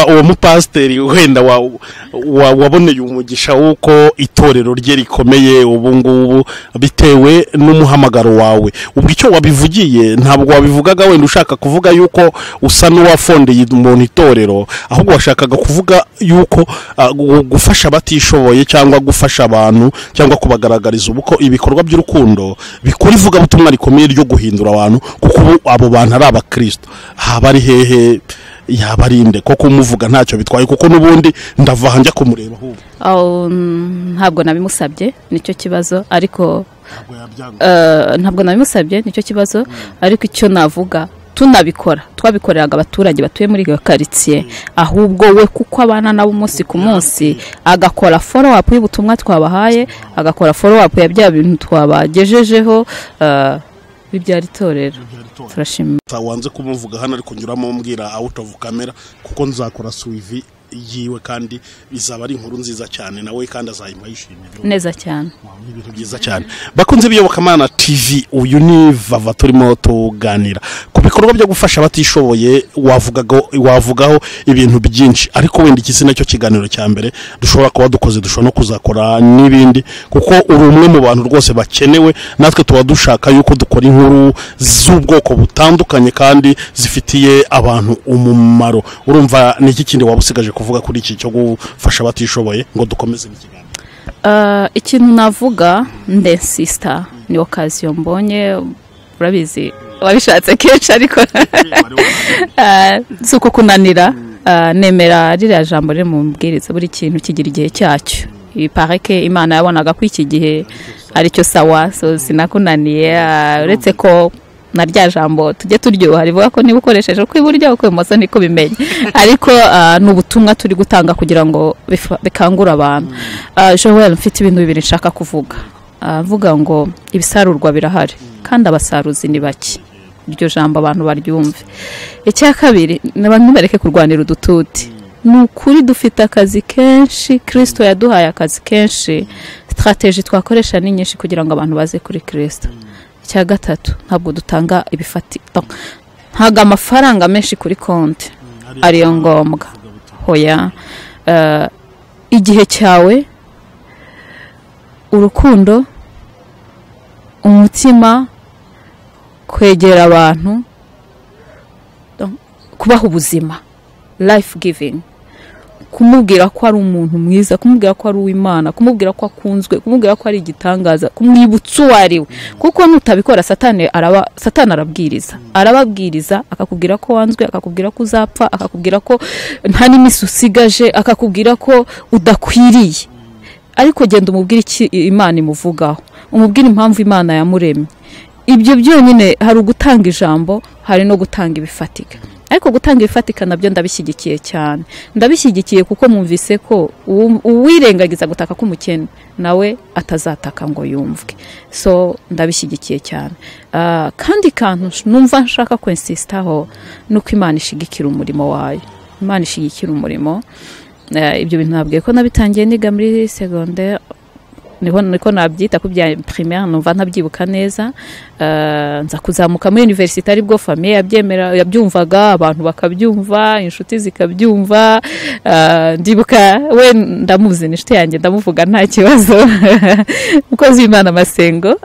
uwo mupasiteri wenda waboneye umugisha w'uko itorero rye rikomeye ubu ngubu bitewe n'umuhamagaro wawe. Ubwo icyo wabivugiye ntabwo wabivugaga wenda ushaka kuvuga yuko usa n'uwafondeye umuntu itorero, ahubwo washakaga kuvuga yuko gufasha abatishoboye cyangwa gufasha abantu cyangwa kubagaragariza uko ibikorwa by'urukundo bikora ivugabutumwa rikomeye ryo guhindura abantu, kuko abo bantu ari abakristo. Haba ari hehe yabarinde koko umuvuga ntacyo bitwaye, kuko nubundi ndava njya kumureba ahubwo. Ntabwo nabimusabye nicyo kibazo, ariko ntabwo nabimusabye nicyo kibazo, ariko icyo navuga tunabikora twabikoreraga abaturage batuye muri iyo quartier, ahubwo we kuko abana nabo umunsi ku munsi agakora follow up y'ubutumwa twabahaye, agakora follow up ya bya bintu twabagejejeho, bibyara itorero. Turashimira. Wanze kumuvuga hano ariko nyuramo mbwira out of camera, kuko nzakora suivi yiwe kandi bizaba ari inkuru nziza cyane, nawe kandi azayima yishimira neza cyane. Ibintu byiza cyane. Bakunze biyobokamana TV, uyu ni Vava turimo tuganira ku bikorwa byo gufasha abatishoboye. Wavugaho ibintu byinshi, ariko wenda iki nacyo kiganiro cya mbere dushobora kuba dukoze, dushobora no kuzakora n'ibindi, kuko uri umwe mu bantu rwose bakenewe. Natwe tuba dushaka yuko dukora inkuru z'ubwoko butandukanye kandi zifitiye abantu umumaro. Urumva ni iki kindi wabusigaje kuvuga kuri iki cyo gufasha abatishoboye ngo dukomeze n'ikiganiro? Ikintu navuga ndensista ni occasion mbonye, urabizi wabishatse kenshi ariko suko kunanira. Nemera ririya jambo riri mu mbwiriza, buri kintu kigira igihe cyacyo. Ipareke Imana yabonaga ko iki gihe aricyo sawa, so sinakunaniye. Uretse ko na rya jambo tujye turyoha rivuga ko niba ukoresheje kw'iburyo kw'imoso niko bimenye, ariko n'ubutumwa turi gutanga kugira ngo bikangura abantu. Joel, mfite ibintu bibiri nshaka kuvuga. avuga ngo ibisarurwa birahari kandi abasaruzi ni bake. Iryo jambo abantu baryumve. Icya kabiri n'abantu bareke kurwanira udututi. Nukuri dufite akazi kenshi, Kristo yaduhaye akazi kenshi, strategy twakoresha ni nyinshi kugira ngo abantu baze kuri Kristo. Icya gatatu ntabwo dutanga ibifatika, ntaga amafaranga menshi kuri konti ariyo ngombwa. Hoya igihe cyawe, urukundo, umutima, kwegera abantu, kubaha ubuzima, life giving, kumubwira ko ari umuntu mwiza, kumubwira ko ari uw'Imana, kumubwira ko akunzwe, kumubwira ko ari igitangaza, kumwibutsa uwo ari we. Kuko nutabikora satani arababwiriza akakubwira ko wanzwe, akakubwira ko uzapfa, akakubwira ko nta n'imisi usigaje, akakubwira ko udakwiriye. Ariko genda umubwire iki Imana imuvugaho, umubwire impamvu Imana yamuremye. Ibyo byonyine hari ugutanga ijambo, hari no gutanga ibifatika. Ariko gutanga ibifatika nabyo ndabishyigikiye cyane. Ndabishyigikiye kuko mwumvise ko uwirengagiza gutaka k'umukene nawe atazataka ngo yumvwe. So ndabishyigikiye cyane. Kandi kantu numva nshaka kwinsistaho nuko Imana ishigikira umurimo wayo. Imana ishigikira umurimo. Ibyo bintu nabwiye ko nabitangiye niga muri secondaire, niko nabyita ku bya primaire, numva ntabyibuka neza. Nza kuzamuka muri université aribwo famille yabyumvaga, abantu bakabyumva, inshuti zikabyumva. Ndibuka we ndamuzi nishite yanjye, ndamuvuga nta kibazo ukoze Imana Masengo.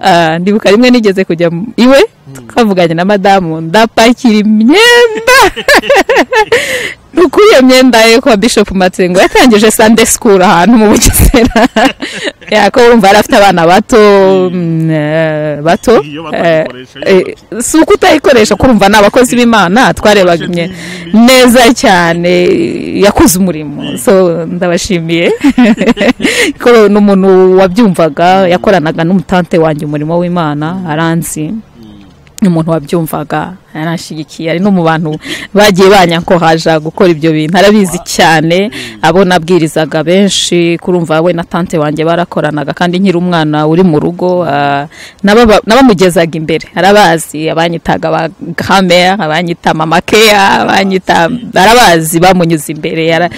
Ndibuka rimwe nigeze kujya iwe, twavuganye na madamu, ndapakira imyenda nukuye myenda ye kwa Bishop Masengo. Yatangije Sunday school ahantu mu Bugesera. Yako urumva arafite abana bato si uko utayikoresha, kurumva n'abakozi b'Imana twarebaga neza cyane, yakoze umurimo. So ndabashimiye ko n'umuntu wabyumvaga, yakoranaga n'umutante wanjye umurimo w'Imana, aranzi umuntu wabyumvaga, yarashigikiye. Ari no mu bantu bagiye banyankohaja gukora ibyo bintu, arabizi cyane. Abo nabwirizaga benshi, kurumva we na tante wanjye barakoranaga, kandi nkiri umwana uri mu rugo, nabamugezaga imbere. Arabazi, abanyitaga ba grand-mère, abanyita mama Kea, abanyita arabazi, bamunyuze imbere.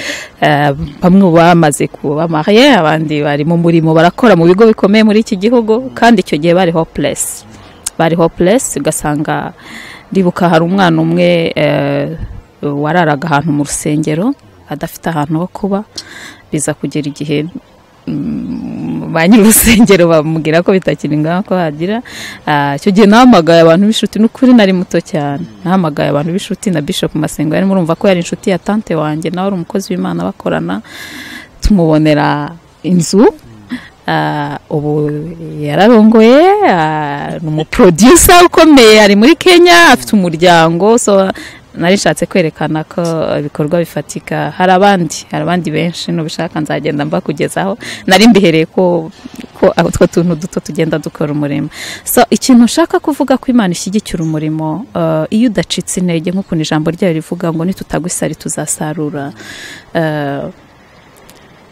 Bamwe bamaze kuba marié, abandi bari mu murimo barakora mu bigo bikomeye muri iki gihugu, kandi icyo gihe bari hopeless. Ugasanga ndibuka hari umwana umwe wararaga ahantu mu rusengero adafite ahantu ho kuba, biza kugera igihe ba nyiri urusengero bamubwira ko bitakiri ngaho ko hagira. Icyo gihe nahamagaye abantu b'inshuti, n'ukuri nari muto cyane, nahamagaye abantu b'inshuti na Bishop Masengo. Yari murumva ko yari inshuti ya tante wanjye, nawe ari umukozi w'Imana bakorana. Tumubonera inzu. Ubu yararongoye, ni umuproducer ukomeye, ari muri Kenya, afite umuryango. So narishatse kwerekana ko ibikorwa bifatika. Hari abandi benshi nubishaka nzagenda mbakugezaho. Nari mbihereye ko utwo tuntu duto tugenda dukora umurimo. So ikintu nshaka kuvuga ko Imana ishyigikira umurimo, iyo udacitse intege, nk'uko ijambo ryayo rivuga ngo nitutagwisari tuzasarura.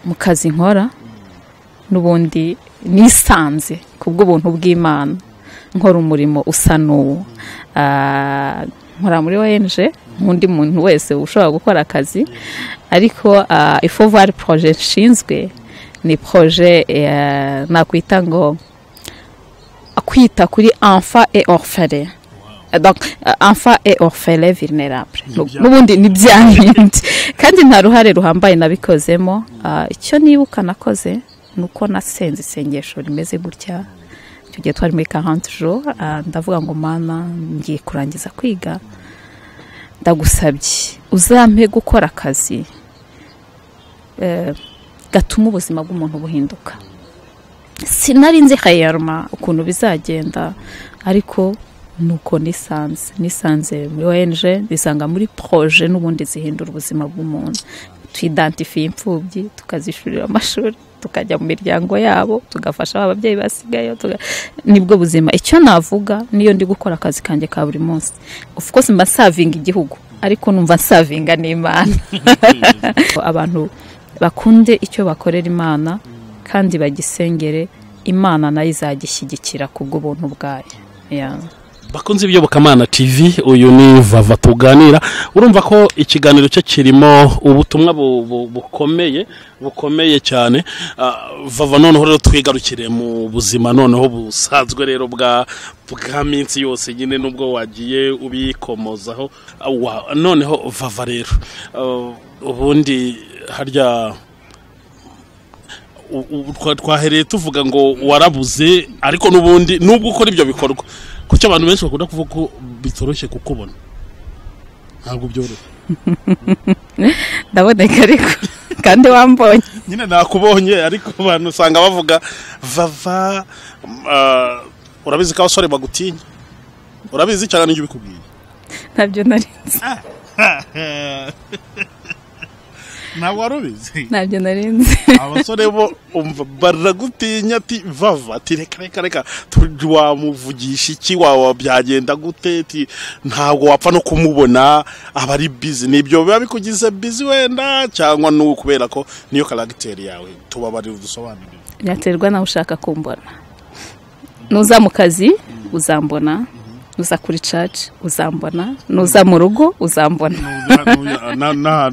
Mu kazi nkora n'ubundi nisanze kubw'ubuntu bw'Imana nkora umurimo usa n'uwo. Nkora muri ONG, undi muntu wese ushobora gukora akazi, ariko ifovari projet nshinzwe ni projet nakwita ngo kwita kuri enfant et orphelin. Donc enfant et orphelin vulnérable. N'ubundi ni byanyindi, kandi nta ruhare ruhambaye nabikozemo. Icyo nibuka nakoze nuko nasenze isengesho rimeze gutya. Icyo gihe twari muri 40 jours, ndavuga ngo Mana, ngiye kurangiza kwiga, ndagusabye uzampe gukora akazi gatuma ubuzima bw'umuntu buhinduka. Sinari nzi hayarma ukuntu bizagenda, ariko nuko nisanze muri ONG, bisanga muri projet n'ubundi zihindura ubuzima bw'umuntu. Tuidentify imfubyi, tukazishurira amashuri, tukajya mu miryango yabo, tugafasha ababyeyi basigaye. Nibwo buzima. Icyo navuga niyo ndi gukora akazi kanjye ka buri munsi. Of course mba serving igihugu, ariko numva serving n'Imana. Abantu bakunde icyo bakorera Imana kandi bagisengere, imana nayo izagishyigikira kubw'ubuntu bwayo. bakunze iby'Iyobokamana TV, uyu ni Vava tuganira. Urumva ko ikiganiro cyo kirimo ubutumwa bukomeye cyane. Vava, noneho rero twigarukire mu buzima noneho busanzwe rero bwa minsi yose nyine nubwo wagiye ubikomozaho. Noneho Vava rero ubundi harya twahereye tuvuga ngo warabuze, ariko n'ubundi nubwo ukora ibyo bikorwa, kuki abantu benshi bakunda kuvuga ko bitoroshye kukubona? Ntabwo byoroshye. Ndaboneka ariko kandi wambonye nyine nakubonye, ariko abantu usanga bavuga Vava, urabizi ko abasore bagutinya, urabizi cyane n'ibyo bikubwiye. Ntabyo narinzi. Ntabwo warubizi? Ntabyo narinzi. Abasore bo baragutinya ati Vava, ati reka wamuvugisha iki, byagenda gute, ati ntabwo wapfa no kumubona, aba ari busy. Nibyo biba bikugize busy wenda, cyangwa no kubera ko niyo character yawe? Tubabarira udusobanurire. Byaterwa nawe ushaka kumbona. Nuza mu kazi uzambona, nuza kuri church uzambona, nuza mu rugo uzambona.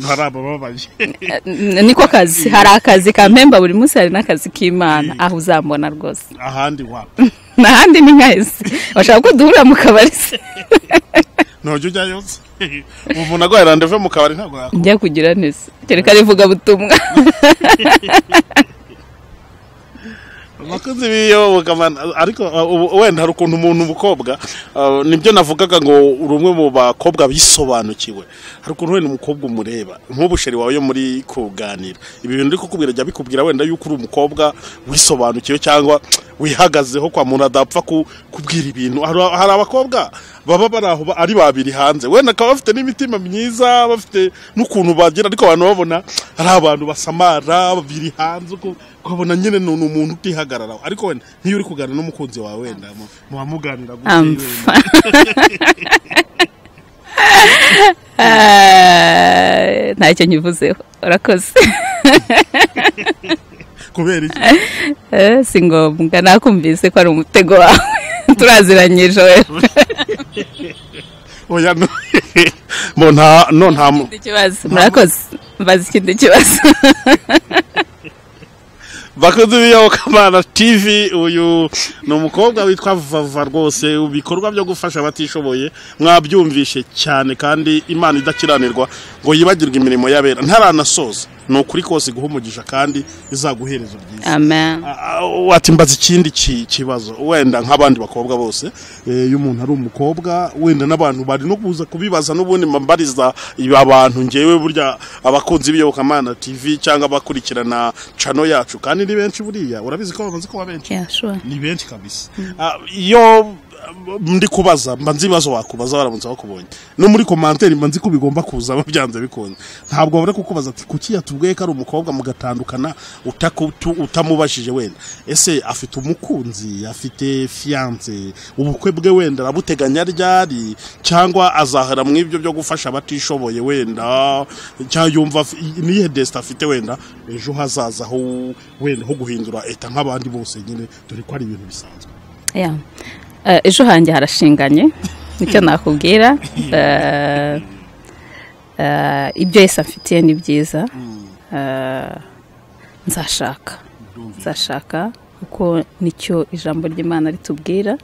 Harababaje. Niko kazi, hari akazi kampemba buri munsi, hari n'akazi k'Imana, aho uzambona rwose. Ahandi wa n'ahandi ni nkahise bashaka ko duhurira mu kabari se. Nojye ujya yose umuntu agwaye rendezvous mu kabari ntabwo yakora. Njya kugira neza kereka rivuga butumwa. Bakunze b'Iyobokamana, ariko wenda hari ukuntu umuntu umukobwa, nibyo navugaga ngo uri umwe mu bakobwa bisobanukiwe. Hari ukuntu wenda umukobwa umureba nk'ubusheri wawe yo muri kuganira, ibi bintu ndiko kubwira jya bikubwira wenda yuko uri umukobwa wisobanukiwe cyangwa wihagazeho kwa muntu adapfa kubwira ibintu. Hari abakobwa baba baraho ari babiri hanze, wenda akaba bafite n'imitima myiza, bafite n'ukuntu bagira, ariko abantu babona ari abantu basamara babiri hanze, ukabona nyine ni umuntu utihagarara. Ariko wenda nk'iyo uri kuganira n'umukunzi wawe, wenda mubamuganira gute? Ntacyo nyivuzeho, urakoze. Kubera iki? Si ngombwa, nakumvise ko ari umutego wawe. Turaziranyije wewe. Oya nta kibazo. Murakoze. Mbaza ikindi kibazo. Bakunze b'Iyobokamana TV, uyu ni umukobwa witwa Vava rwose, ubikorwa byo gufasha abatishoboye mwabyumvishe cyane, kandi Imana idakiranirwa ngo yibagirwe imirimo y'abera. Ntaranasoza ni ukuri kose guhumugisha kandi izaguhereza byiza. Amen. Wati mbaza ikindi kibazo, wenda nk'abandi bakobwa bose, iyo umuntu ari umukobwa wenda n'abantu bari no kuza kubibaza, n'ubundi mbariza abantu ngewe burya abakunzi b'Iyobokamana TV cyangwa abakurikirana channel yacu, kandi ni benshi buriya, urabizi ko bamaze kuba benshi. Yeah, sure. Ni benshi kabisa. Iyo ndi kubaza mbanzi ibibazo wakubaza baramutse bakubonye no muri commentaire mbanzi ko bigomba kuza byanze bikonye, ntabwo bare kukubaza ati kuki yatubwiye ko ari umukobwa mugatandukana utamubashije wenda ese afite umukunzi, afite fiance, ubukwe bwe wenda arabuteganya ryari, cyangwa azahara mu ibyo byo gufasha abatishoboye wenda, cyangwa yumva niye desta afite wenda ejo hazaza ho wenda ho guhindura eta nk'abandi bose nyine, dore ko ari ibintu bisanzwe. Yeah. Ejo hanjye harashinganye, nicyo nakubwira. Ibyo Yesu afitiye ni byiza. Nzashaka kuko nicyo ijambo ry'Imana ritubwira.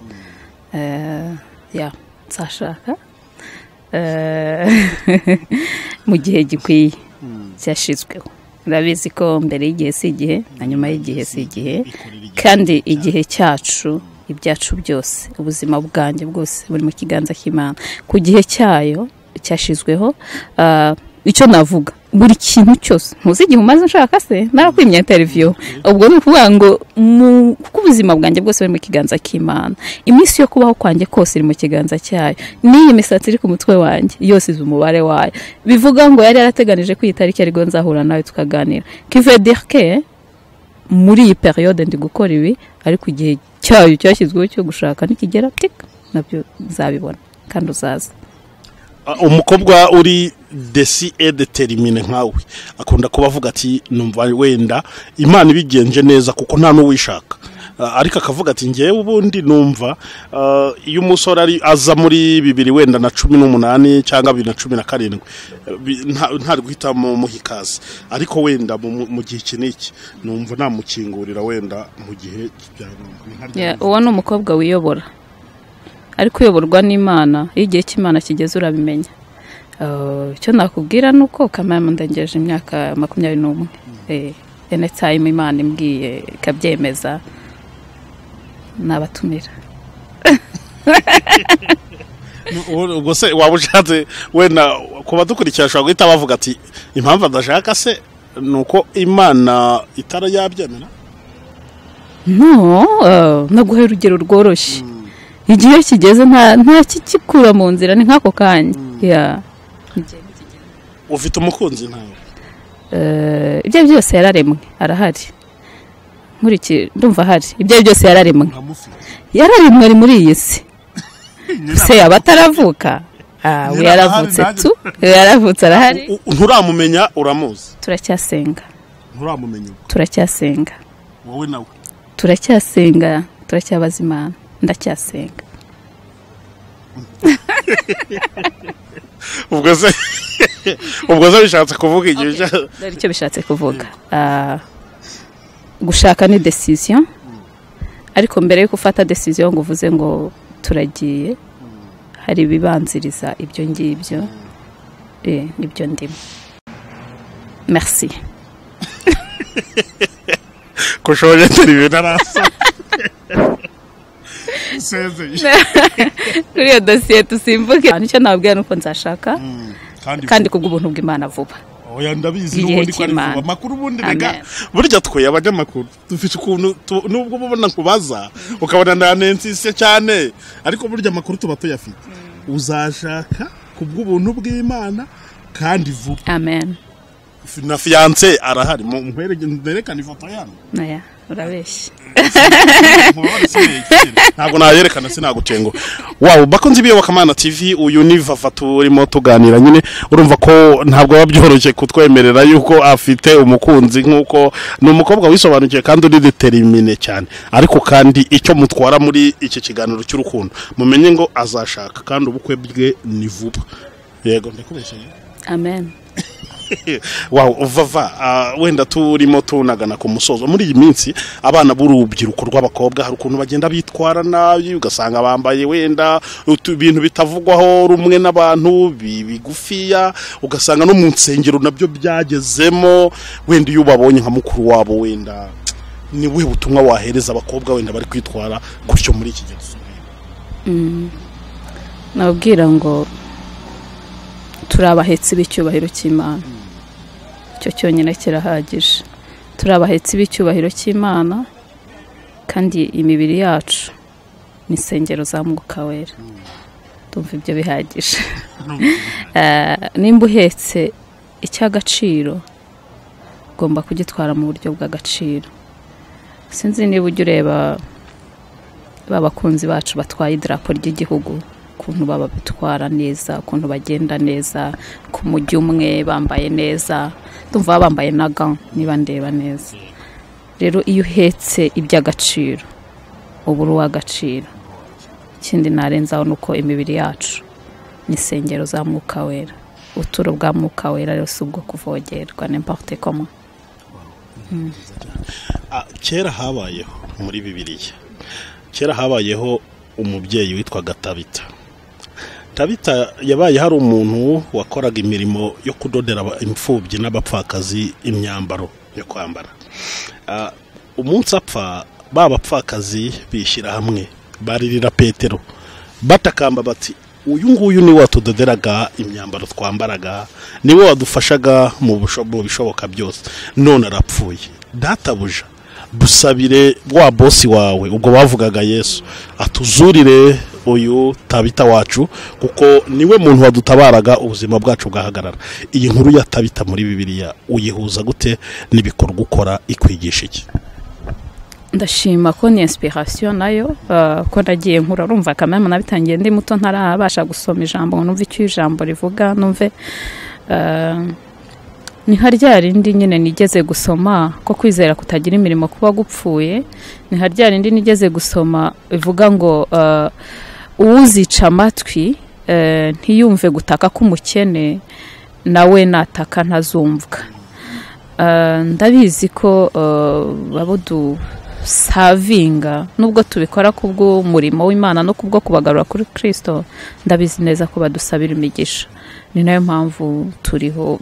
Nzashaka mu gihe gikwiye cyashizweho. Urabizi ko mbere y'igihe si igihe, na nyuma y'igihe si igihe, kandi igihe cyacu, ibyacu byose, ubuzima bwanjye bwose buri mu kiganza cy'Imana. Ku gihe cyayo cyashizweho, icyo navuga buri kintu cyose, ntuzi igihe umaze nshaka se narakwimye interview, ubwo ni ukuvuga ngo kuko ubuzima bwanjye bwose buri mu kiganza cy'Imana, iminsi yo kubaho kwanjye kose iri mu kiganza cyayo, n'iyi misatsi iri ku mutwe wanjye yose izi umubare wayo. Bivuga ngo yari yarateganije ko iyi tariki ariko nzahura nawe tukaganira, qui veut dire que muri iyi periode ndi gukora ibi, ariko igihe cyayo cyashyizweho cyo gushaka nikigera tika nabyo uzabibona kandi uzaza. Umukobwa uri desi determine nkawe akunda kuba avuga ati numva wenda Imana ibigenje neza kuko nta n'uwishaka, ariko akavuga ati ngewe ubundi numva iyo umusore ari aza muri 2018 cyangwa 2017 nta guhitamo muhikazi ariko wenda mu gihe kiniki numva namukingurira wenda mu gihe uwo ni umukobwa wiyobora ariko uyoborwa n'Imana iyo igihe cy'Imana kigeze urabimenya. Icyo nakubwira nuko kamama ndengeje imyaka 21 anytime Imana imbwiye ikabyemeza nabatumira. ubwo se waba ushatse wenda kuba dukurikira ashobora guhita bavuga ati impamvu adashaka se nuko Imana itara yabyemera? No, naguhe urugero rworoshye. Igihe kigeze nta kikikura mu nzira ni nkako kanya. Ufite umukunzi ntawe? Ibyo byose yararemwe arahari. Nkuriki ndumva hari. Ibyo byose yararemwe. Yararemwe ari muri iyi si. Se abataravuka. We yaravutse tu. Yaravutse arahari. Nturamumenya uramuzi? Turacyasenga. Nturamumenya? Turacyasenga. Wowe nawe? Turacyasenga, turacyabaza Imana. Ndacyasenga. ubwo se bishatse kuvuga igihe icyo bishatse kuvuga gushaka ni decision ariko mbere yo gufata decision ngo uvuze ngo turagiye hari bibanziriza ibyo ngibyo nibyo ndimo. Merci. Kushoje turi narasa kuri iyo dosiye tusimbuke nicyo nababwira nuko nzashaka kandi kubw'ubuntu bw'Imana vuba. Oya ndabizi n'ubundi ko ari vuba makuru ubundi rega burya twe abanyamakuru dufite ukuntu nubwo ubona kubaza ukabona ndanensise cyane ariko burya makuru tuba tuyafite. Uzashaka kubw'ubuntu bw'Imana kandi vuba. Amen. Na fiance arahari mwerekana ifoto yanyu? Naya urabeshye. Ntabwo nayerekana sinagutengo. Wow, bakunzi biyo bakamana TV uyu ni Vava turimo tuganira nyine urumva ko ntabwo babyoroshye kutwemerera yuko afite umukunzi nkuko ni umukobwa wisobanukiye kandi uri determine cyane ariko kandi icyo mutwara muri iki kiganiro cy'urukundo mumenye ngo azashaka kandi ubukwe bwe ni vuba. Yego ndakubeshye. Amen. Wow, Vava wenda turimo tunagana ku musozo muri iyi minsi abana b'urubyiruko rw'abakobwa hari ukuntu bagenda bitwara nabi ugasanga bambaye wenda ibintu bitavugwaho rumwe n'abantu bigufiya ugasanga no mu nsengero nabyo byagezemo wenda iyo babonye nka mukuru wabo wenda ni we butumwa wahereza abakobwa wenda bari kwitwara gutyo muri iki gihe? Nabwira ngo turabahetsi b'icyubahiro cy'Imana. Cyo cyonyine kirahagije. Turabahetsi b'icyubahiro cy'Imana kandi imibiri yacu ni insengero za Mwuka Wera. Tumva ibyo bihagije. Nimba uhetse icy'agaciro ugomba kugitwara mu buryo bw'agaciro. Sinzi niba ujya ureba babakunzi bacu batwaye idarapo ry'igihugu ukuntu baba bitwara neza ukuntu bagenda neza ku mujyi umwe bambaye neza ndumva bambaye na gant niba ndeba neza. Rero iyo uhetse iby'agaciro uburu w'agaciro ikindi narenzaho nuko imibiri yacu ni insengero za Mwuka Wera. Uturo bwa Mwuka Wera rero si ubwo kuvogerwa n'importe comment. Kera habayeho muri Bibiliya kera habayeho umubyeyi witwaga Tabita yabaye hari umuntu wakoraga imirimo yo kudodera imfubyi n'abapfakazi imyambaro yo kwambara. Umunsi apfa babapfakazi bishyira hamwe baririra Petero batakamba bati uyu nguyu ni watudoderaga imyambaro twambaraga niwe wadufashaga mu bishoboka byose none arapfuye databuja dusabire wa bosi wawe ubwo bavugaga Yesu atuzurire uyu Tabita wacu kuko niwe muntu wadutabaraga ubuzima bwacu bwahagarara. Iyi nkuru ya Tabita muri Bibiliya uyihuza gute nibikorwa ukora ikwigisha iki? Ndashima ko ni inspiration nayo ko nagiye nkura urumva kamama nabitangiye ndi muto ntarabasha gusoma ijambo numva icyo ijambo rivuga numve ni harya rindi nyine nigeze gusoma ko kwizera kutagira imirimo kuba gupfuye. Ni harya rindi nigeze gusoma ivuga ngo uzica amatwi ntiyumve gutaka k'umukene nawe nataka ntazumvwa. Ndabizi ko babudu savinga nubwo tubikora kubwo murimo w'Imana no kubwo kubagarura kuri Kristo, ndabizi neza ko badusabira imigisha. Ni nayo mpamvu turiho.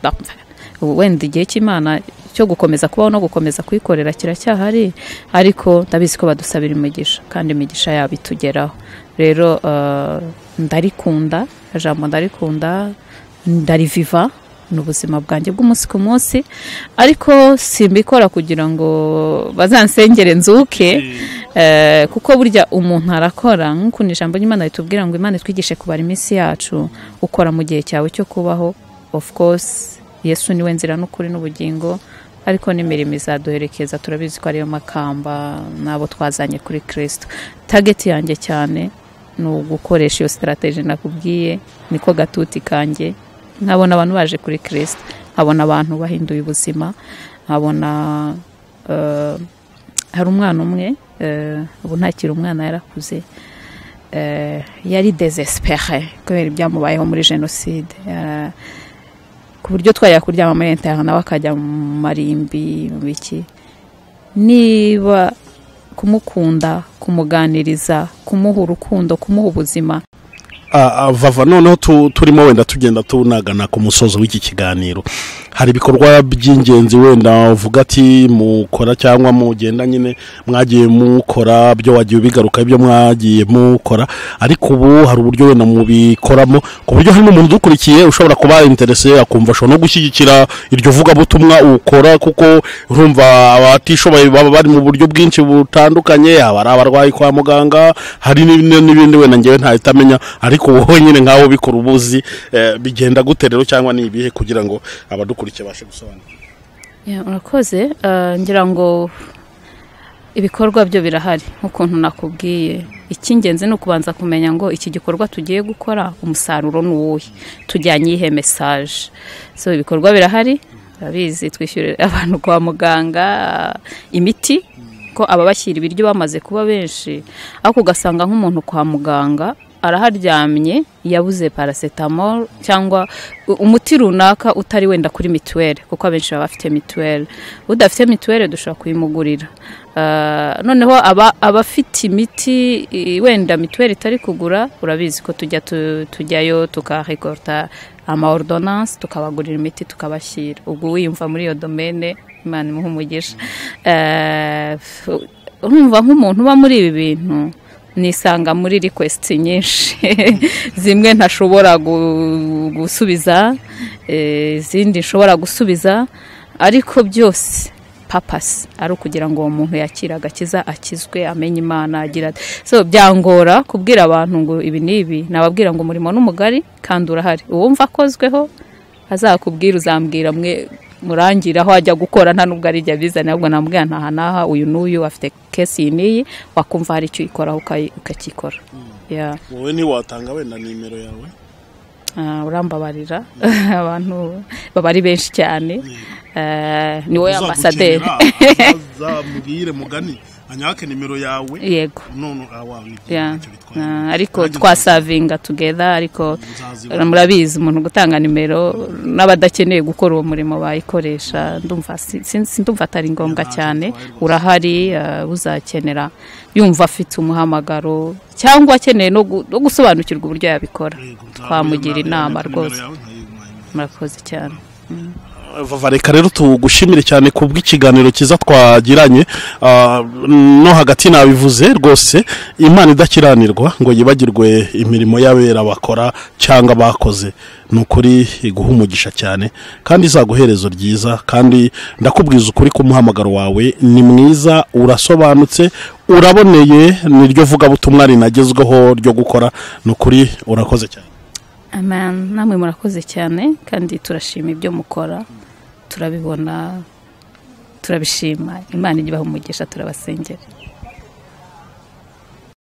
Wenda igihe cy'Imana cyo gukomeza kubaho no gukomeza kwikorera kiracyahari, ariko ndabizi ko badusabira imigisha kandi imigisha yabo itugeraho. Rero ndarikunda, ijambo ndarikunda, ndariviva n'ubuzima bwanjye bw'umunsi ku munsi, ariko simbikora kugira ngo bazansengere nzuke, kuko burya umuntu arakora nk'uko ijambo ry'Imana ritubwira ngo Imana twigishe kubara iminsi yacu, ukora mu gihe cyawe cyo kubaho. Of course Yesu niwe nzira n'ukuri n'ubugingo, ariko n'imirimo izaduherekeza. Turabizi ko ariyo makamba nabo twazanye kuri Kristo. Target yanjye cyane ni ugukoresha iyo strategy nakubwiye, niko gatuti kanjye. Nkabona abantu baje kuri Kristo, nkabona abantu bahinduye ubuzima, nkabona hari umwana umwe ubu ntakiri umwana, yarakuze, yari désespéré kubera ibyamubayeho muri jenoside, ku buryo twajya kuryama muri internet nawe akajya mu marimbi mu biki. Niba kumukunda, kumuganiriza, kumuha urukundo, kumuha ubuzima. Vava, noneho turimo wenda tugenda tunagana ku musozo w'iki kiganiro, hari ibikorwa by'ingenzi wenda uvuga ati mukora cyangwa mugenda nyine mwagiye mukora byo wagiye bigaruka ibyo mwagiye mukora, ariko ubu hari uburyo wenda mubikoramo ku buryo harimo umuntu dukurikiye ushobora kuba interese akumva ashobora no gushyigikira iryo vuga butumwa ukora, kuko urumva abatishoboye baba bari mu buryo bwinshi butandukanye, abari abarwayi kwa muganga, hari n'ibindi wenda ngewe ntahitamenya, ariko wowe nyine nkaho bikora ubuzi bigenda gute rero, cyangwa ni ibihe kugira ngo abadukurikiye bashe gusobanura? Urakoze. Ngira ngo ibikorwa byo birahari nk'ukuntu nakubwiye. Icy'ingenzi ni ukubanza kumenya ngo iki gikorwa tugiye gukora umusaruro ni uwuhe, tujyanye ihe message. So ibikorwa birahari, urabizi twishyurira abantu kwa muganga imiti, ko ababashyira ibiryo bamaze kuba benshi, ariko ugasanga nk'umuntu kwa muganga araharyamye yabuze paracetamol cyangwa umuti runaka utari wenda kuri mituweli, kuko abenshi baba bafite mituweli. Udafite mituweli dushobora kuyimugurira. Noneho abafite imiti wenda mituweli itari kugura, urabizi ko tujyayo tukarekorta ordonnance, tukabagurira imiti tukabashyira. Ubwo wiyumva muri iyo domaine, Imana imuhe umugisha. Urumva nk'umuntu uba muri ibi bintu, nisanga muri request nyinshi zimwe ntashobora gusubiza, izindi nshobora gusubiza, ariko byose purpose ari ukugira ngo uwo muntu yakira agakiza, akizwe, amenye Imana, agira. So byangora kubwira abantu ngo ibi nibi, nababwira ngo umurimo n'umugari kandi urahari. Uwumva akozweho azakubwira, uzambwira mwe murangira aho ajya gukora, nta nubwo ari jya bizana, ahubwo nambwira ntaha uyu n'uyu afite case iyi, wakumva hari icyo ikora ukakikora. Wowe ni watanga wenda nimero yawe? Urambabarira, abantu babari benshi cyane, ni wowe ambasaderi. Mubwire mugani anyake nimero yawe. Yego. Ariko twasavinga together, ariko murabizi umuntu gutanga nimero n'abadakeneye gukora uwo murimo bayikoresha, ndumva atari ngombwa cyane. Urahari, uzakenera yumva afite umuhamagaro cyangwa akeneye no gusobanukirwa uburyo yabikora, twamugira inama rwose. Murakoze cyane. Vava, reka rero tugushimire cyane kubw'ikiganiro cyiza twagiranye. No hagati nabivuze rwose, Imana idakiranirwa ngo yibagirwe imirimo y'abera bakora cyangwa bakoze, nukuri iguha umugisha cyane kandi izaguherezo ryiza. Kandi ndakubwiza ukuri ko umuhamagaro wawe ni mwiza, urasobanutse, uraboneye, niryo vuga butumwa rinagezweho ryo gukora. Nukuri urakoze cyane. Amen. Namwe murakoze cyane kandi turashima ibyo mukora, turabibona, turabishima. Imana igibaho umugisha, turabasengera.